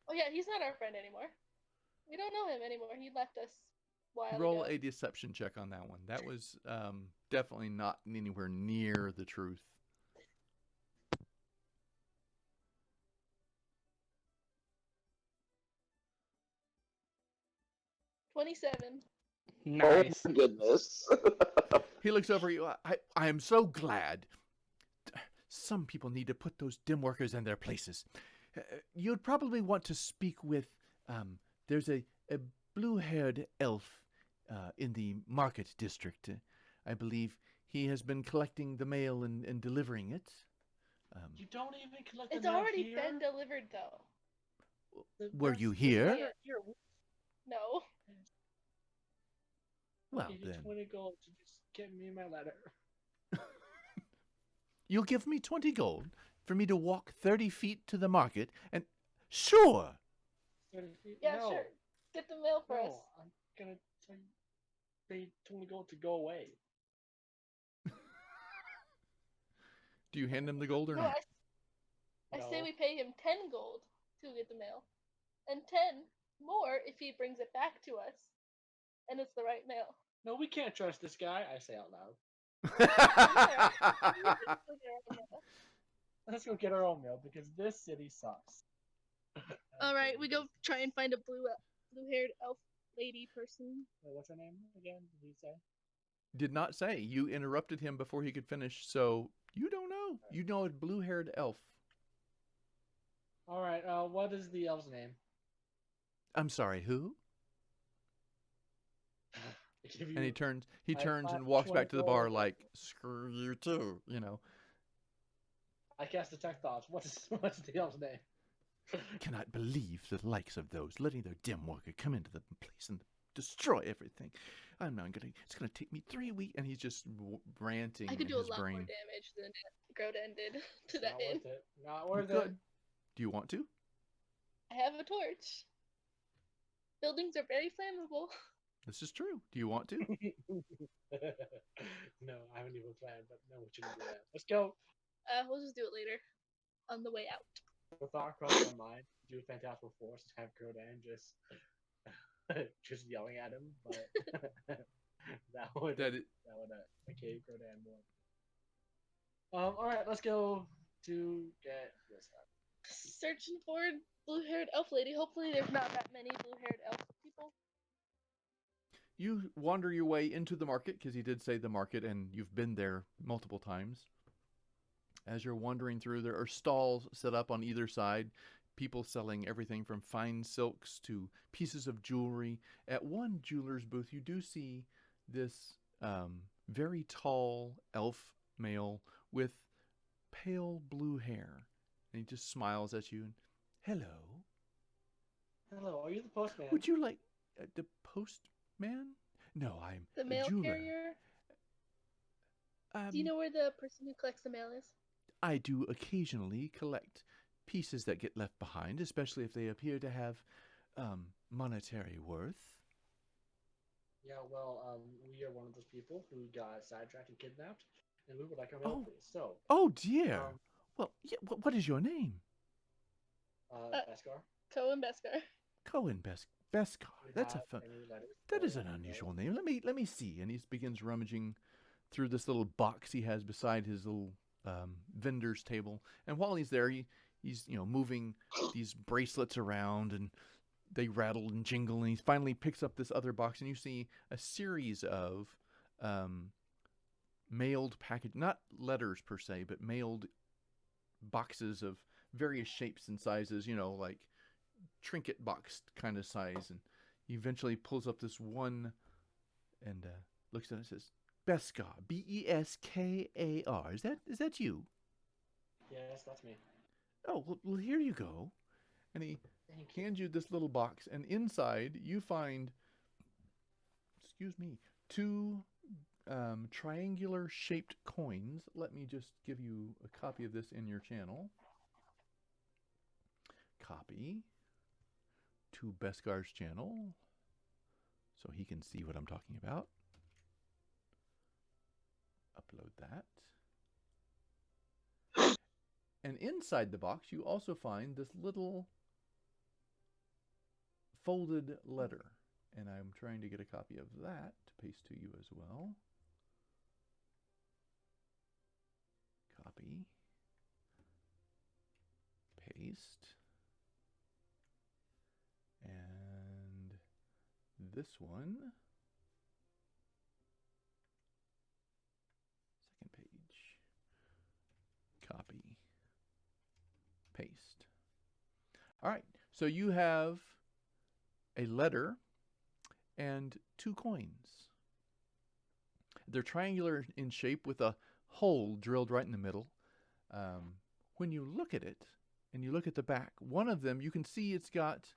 Oh yeah, he's not our friend anymore. We don't know him anymore. He left us a while Roll ago. a deception check on that one. That was definitely not anywhere near the truth. 27. Nice. Oh my goodness. He looks over at you. I am so glad. Some people need to put those dim workers in their places. You'd probably want to speak with. There's a blue-haired elf in the market district. I believe he has been collecting the mail and delivering it. You don't even collect the It's mail already here? been delivered though. Were you That's- here? Yeah. Here, No. Well, give you then. 20 gold to just get me my letter. You'll give me 20 gold for me to walk 30 feet to the market, and sure. Yeah, no, sure. Get the mail for us. No, I'm gonna pay 20 gold to go away. Do you hand him the gold or No, not? I say No. we pay him 10 gold to get the mail, and 10 more if he brings it back to us, and it's the right mail. No, we can't trust this guy, I say out loud. Let's go get our own mail because this city sucks. All right, we go try and find a blue-haired elf lady person. Wait, what's her name again? Did he say? Did not say. You interrupted him before he could finish, so you don't know. You know a blue-haired elf. All right. What is the elf's name? I'm sorry, who? I give And he you- turns I and walks back to the bar 24. like, screw you too, I cast detect thoughts. What's the elf's name? Cannot believe the likes of those letting their dim worker come into the place and destroy everything. It's gonna take me 3 weeks. and he's just ranting I could in do a his lot brain. more damage than Groden did to Not that inn. worth it. Not You worth it. could. Do you want to? I have a torch. Buildings are very flammable. This is true. Do you want to? No, I haven't even planned, but no, we shouldn't do that. Let's go. We'll just do it later, on the way out. The thought crossed my mind. Do a Fantastical Force and have Grodan just yelling at him, but that would cave Grodan more. All right, let's go to get this up. Searching for blue-haired elf lady. Hopefully, there's not that many blue-haired elf people. You wander your way into the market, because he did say the market, and you've been there multiple times. As you're wandering through, there are stalls set up on either side, people selling everything from fine silks to pieces of jewelry. At one jeweler's booth, you do see this very tall elf male with pale blue hair. And he just smiles at you and, hello. Hello, are you the postman? Would you like the postman? No, I'm The a mail jeweler. carrier. Do you know where the person who collects the mail is? I do occasionally collect pieces that get left behind, especially if they appear to have monetary worth. Yeah, well, we are one of those people who got sidetracked and kidnapped, and we would like our mail, please. So, Oh dear. Um, Well, yeah, what is your name? Beskar. Cohen Beskar. Cohen Beskar. Do you That's a have fun. any letters That for is an the unusual mail? name. Let me see. And he begins rummaging through this little box he has beside his little vendor's table. And while he's there, he's moving these bracelets around, and they rattle and jingle. And he finally picks up this other box, and you see a series of mailed package, not letters per se, but mailed boxes of various shapes and sizes, like trinket box kind of size. And he eventually pulls up this one and looks at it and says, Beskar, Beskar. Is that you? Yes, that's me. Oh, well, here you go. And he Thank you. hands you this little box, and inside you find, two triangular shaped coins. Let me just give you a copy of this in your channel. Copy to Beskar's channel so he can see what I'm talking about. Upload that. And inside the box, you also find this little folded letter. And I'm trying to get a copy of that to paste to you as well. Copy. Paste. And this one. Second page. Copy. Paste. All right. So you have a letter and 2 coins. They're triangular in shape with a hole drilled right in the middle. When you look at it and you look at the back, one of them, you can see it's got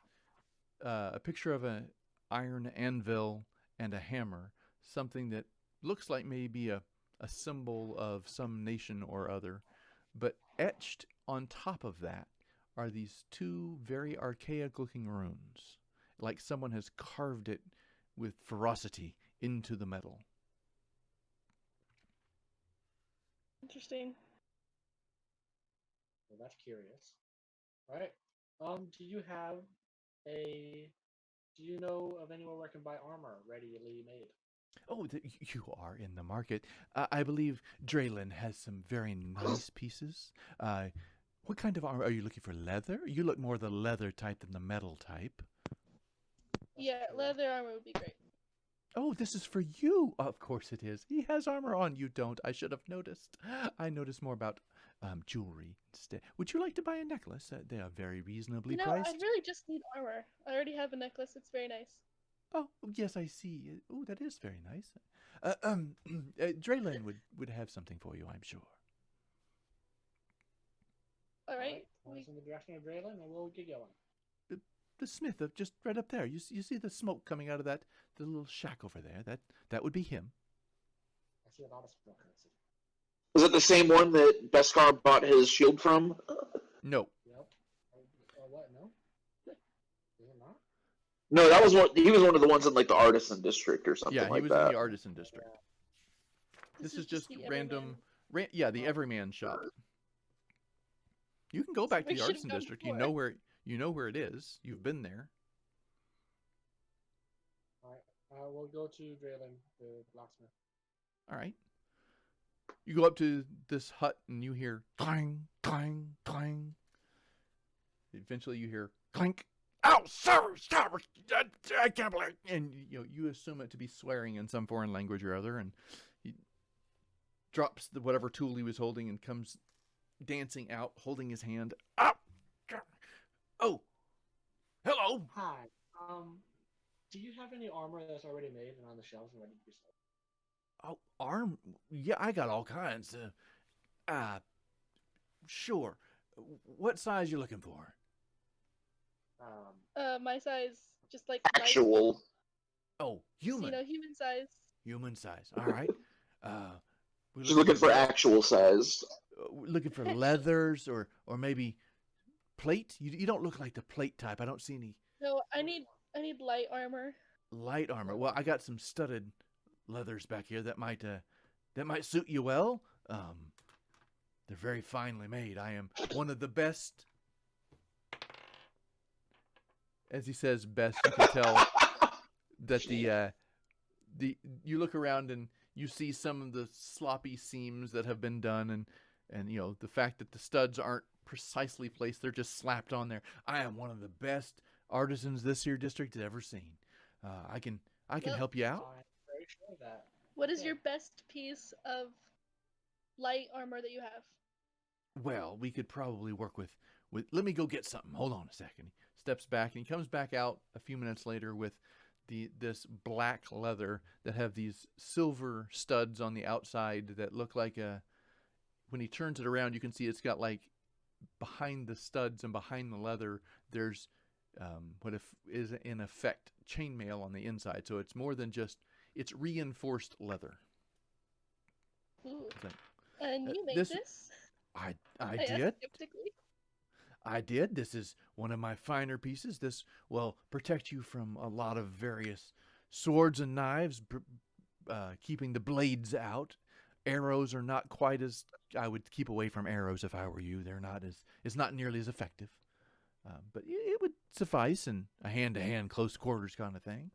a picture of an iron anvil and a hammer, something that looks like maybe a symbol of some nation or other. But etched on top of that are these 2 very archaic looking runes, like someone has carved it with ferocity into the metal. Interesting. Well, that's curious. All right. Do you know of anywhere where I can buy armor readily made? Oh, you are in the market. I believe Draylin has some very nice pieces. What kind of armor? Are you looking for leather? You look more the leather type than the metal type. Yeah, leather armor would be great. Oh, this is for you. Of course it is. He has armor on. You don't. I should have noticed. I noticed more about jewelry instead. Would you like to buy a necklace? They are very reasonably No, priced. I really just need armor. I already have a necklace. It's very nice. Oh, yes, I see. Oh, that is very nice. Draylin would have something for you, I'm sure. All right. Point us in the direction of Draylin, and we'll get going. The smith, just right up there. You see the smoke coming out of the little shack over there. That would be him. I see a lot of smoke. Is it the same one that Beskar bought his shield from? No. Yep. What? No? Is it not? No, that was one. He was one of the ones in like the artisan district or something Yeah, he like was that. in the artisan district. This is just the random. The everyman shop. You can go back to we the should've artisan gone district. before. You know where it is. You've been there. All right. We'll go to Draylin, the blacksmith. All right. You go up to this hut and you hear clang, clang, clang. Eventually you hear clink. Oh, sir, stop! I can't believe. And you assume it to be swearing in some foreign language or other, and he drops whatever tool he was holding and comes dancing out, holding his hand. Oh, hello. Hi. Do you have any armor that's already made and on the shelves and ready to be sold? Oh, arm? Yeah, I got all kinds. Sure. What size you looking for? Um, My size, just like Actual. Oh, human. human size. Human size. All right. She's looking for actual size. We're looking for leathers or maybe plate. You don't look like the plate type. I don't see any No, I need light armor. light armor. Well, I got some studded leathers back here that might suit you well. They're very finely made. I am one of the best. As he says best, you can tell that you look around and you see some of the sloppy seams that have been done, and the fact that the studs aren't precisely placed, they're just slapped on there. I am one of the best artisans this here district has ever seen. I can help you out. I'm very sure of that. What is Okay. your best piece of light armor that you have? Well, we could probably work with. Let me go get something. Hold on a second. He steps back and he comes back out a few minutes later with this black leather that have these silver studs on the outside that look like a. When he turns it around, you can see it's got like behind the studs and behind the leather. There's what if is in effect chainmail on the inside. So it's more than just it's reinforced leather. Ooh. It's like, And you made this this? I I asked did. skeptically. I did. This is one of my finer pieces. This will protect you from a lot of various swords and knives, keeping the blades out. Arrows are not quite as. I would keep away from arrows if I were you. They're not as. It's not nearly as effective. But it would suffice in a hand-to-hand, close quarters kind of thing.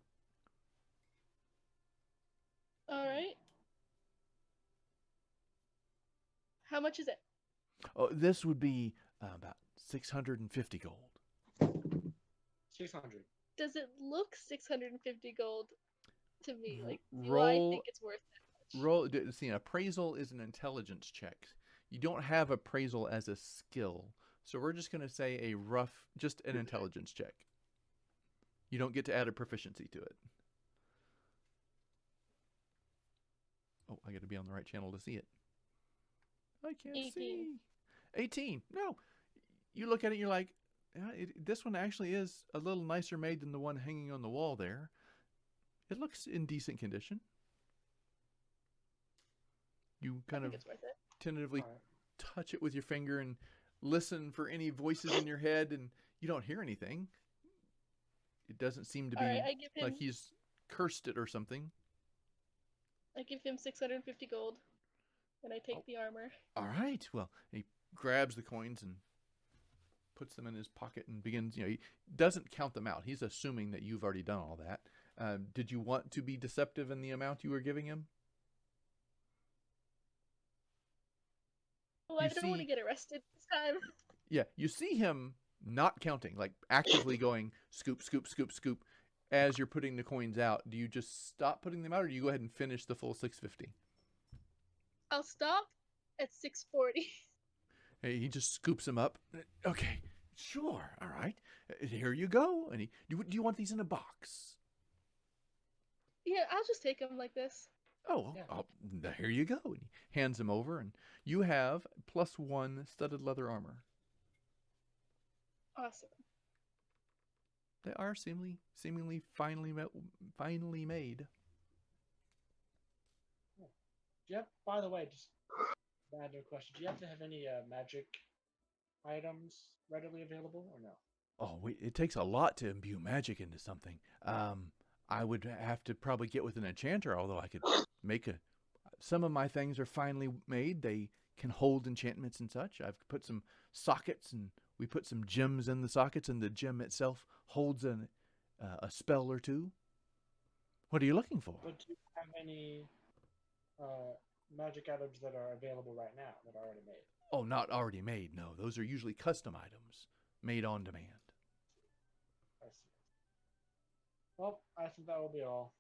All right. How much is it? Oh, this would be about 650 gold. 600. Does it look 650 gold to me? Like, do I Roll. think it's worth that much? Roll. See, appraisal is an intelligence check. You don't have appraisal as a skill, so we're just going to say a rough, just an intelligence check. You don't get to add a proficiency to it. Oh, I got to be on the right channel to see it. I can't 18. see. 18. No, you look at it, you're like, yeah, this one actually is a little nicer made than the one hanging on the wall there. It looks in decent condition. You I kind think of it's worth it. tentatively All right. touch it with your finger and listen for any voices in your head, and you don't hear anything. It doesn't seem to All right, be I give like him. he's cursed it or something. I give him 650 gold, and I take Oh. the armor. All right. Well, he grabs the coins and puts them in his pocket and begins. He doesn't count them out. He's assuming that you've already done all that. Did you want to be deceptive in the amount you were giving him? Oh, I You don't want to see, get arrested this time. yeah, you see him not counting, like actively going scoop, scoop, scoop, scoop. As you're putting the coins out, do you just stop putting them out, or do you go ahead and finish the full 650? I'll stop at 640. Hey, he just scoops them up. Okay, sure, all right. Here you go. And do you want these in a box? Yeah, I'll just take him like this. Oh, Yeah. here you go. And he hands them over, and you have +1 studded leather armor. Awesome. They are seemingly finely made. Do you have, by the way, just random question. Do you have to have any magic items readily available or no? Oh, it takes a lot to imbue magic into something. I would have to probably get with an enchanter, although I could make some of my things are finely made. They can hold enchantments and such. I've put some sockets, and we put some gems in the sockets, and the gem itself holds a spell or two. What are you looking for? But do you have any magic items that are available right now that are already made? Oh, not already made. No, those are usually custom items made on demand. I see. Well, I think that will be all.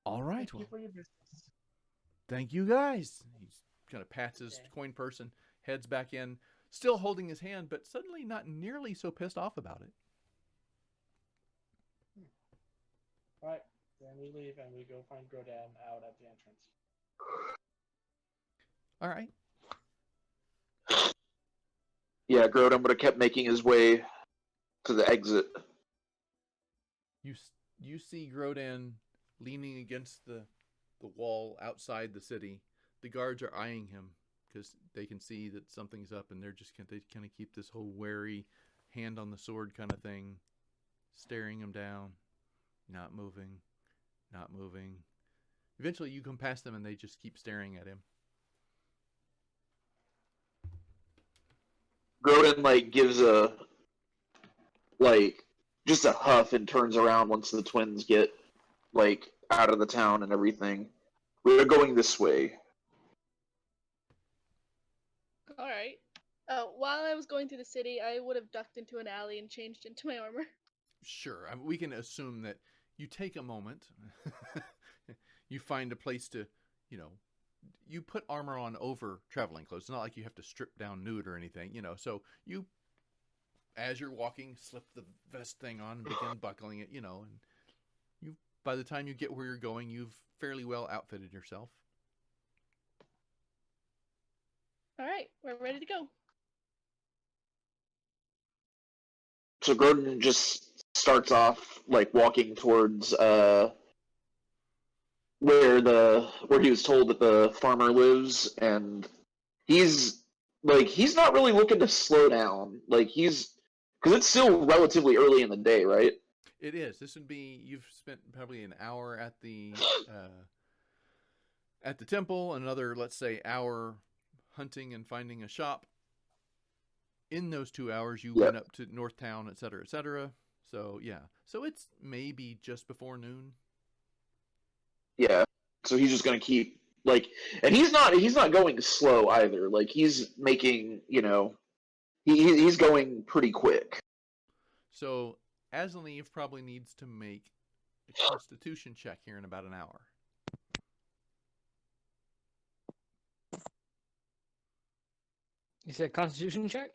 All right. Thank you Well, for your business. thank you guys. He kind of pats his Okay. coin purse and heads back in, still holding his hand, but suddenly not nearly so pissed off about it. All right, then we leave and we go find Grodan out at the entrance. All right. Yeah, Grodon would have kept making his way to the exit. You see Grodan leaning against the wall outside the city. The guards are eyeing him because they can see that something's up, and they kind of keep this whole wary hand on the sword kind of thing, staring him down, not moving, not moving. Eventually, you come past them, and they just keep staring at him. Grodon gives just a huff and turns around once the twins get out of the town and everything. We're going this way. All right. While I was going through the city, I would have ducked into an alley and changed into my armor. Sure, we can assume that you take a moment. you find a place to, you put armor on over traveling clothes. It's not like you have to strip down nude or anything, So you, as you're walking, slip the vest thing on and begin buckling it, and you, by the time you get where you're going, you've fairly well outfitted yourself. All right, we're ready to go. So Grodin just starts off like walking towards where he was told that the farmer lives, and he's not really looking to slow down. Because it's still relatively early in the day, right? It is. This would be, you've spent probably an hour at the temple, another, let's say, hour hunting and finding a shop. In those 2 hours, you went up to North Town, et cetera, et cetera. So, yeah. So it's maybe just before noon. Yeah. So he's just going to keep, and he's not going slow either. Like, he's making, he's going pretty quick. So Aslaniv probably needs to make a constitution check here in about an hour. You said constitution check?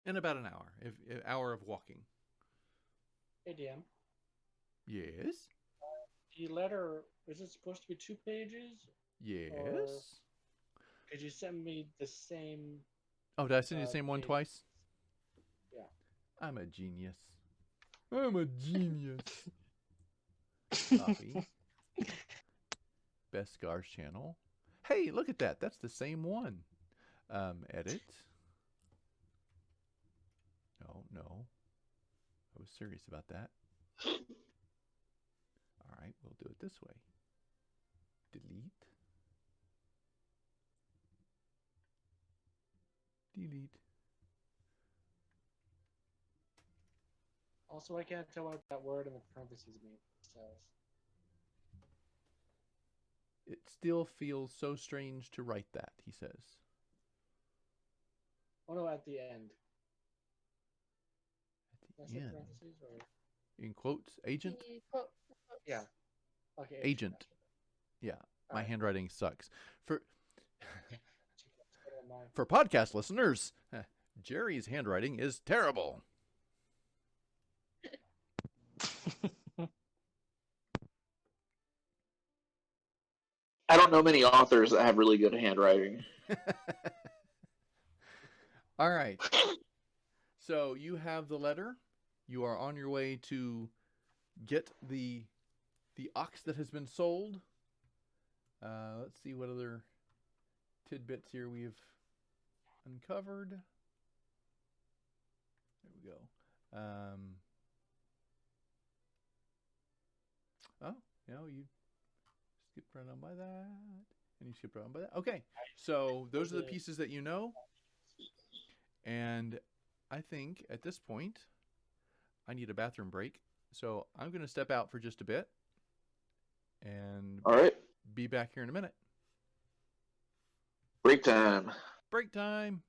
In about an hour. An hour of walking. Hey, DM. Yes? The letter, is it supposed to be 2 pages? Yes? Could you send me the same... Oh, did I send you the same one twice? Yeah. I'm a genius. Copy. Beskar's channel. Hey, look at that. That's the same one. Edit. No. I was serious about that. All right, we'll do it this way. Delete. Also, I can't tell what that word in the parentheses means. It still feels so strange to write that, he says. Oh no, at the end. At the end. Parentheses or... In quotes, agent? Yeah. Okay. Agent. Yeah, my handwriting sucks. For podcast listeners, Jerry's handwriting is terrible. I don't know many authors that have really good handwriting. All right. So you have the letter. You are on your way to get the ox that has been sold. Let's see what other tidbits here we've uncovered. There we go. You skip right on by that, and you skip right on by that. Okay, so those are the pieces that you know. And I think at this point, I need a bathroom break. So I'm going to step out for just a bit. And all right, be back here in a minute. Break time. Break time.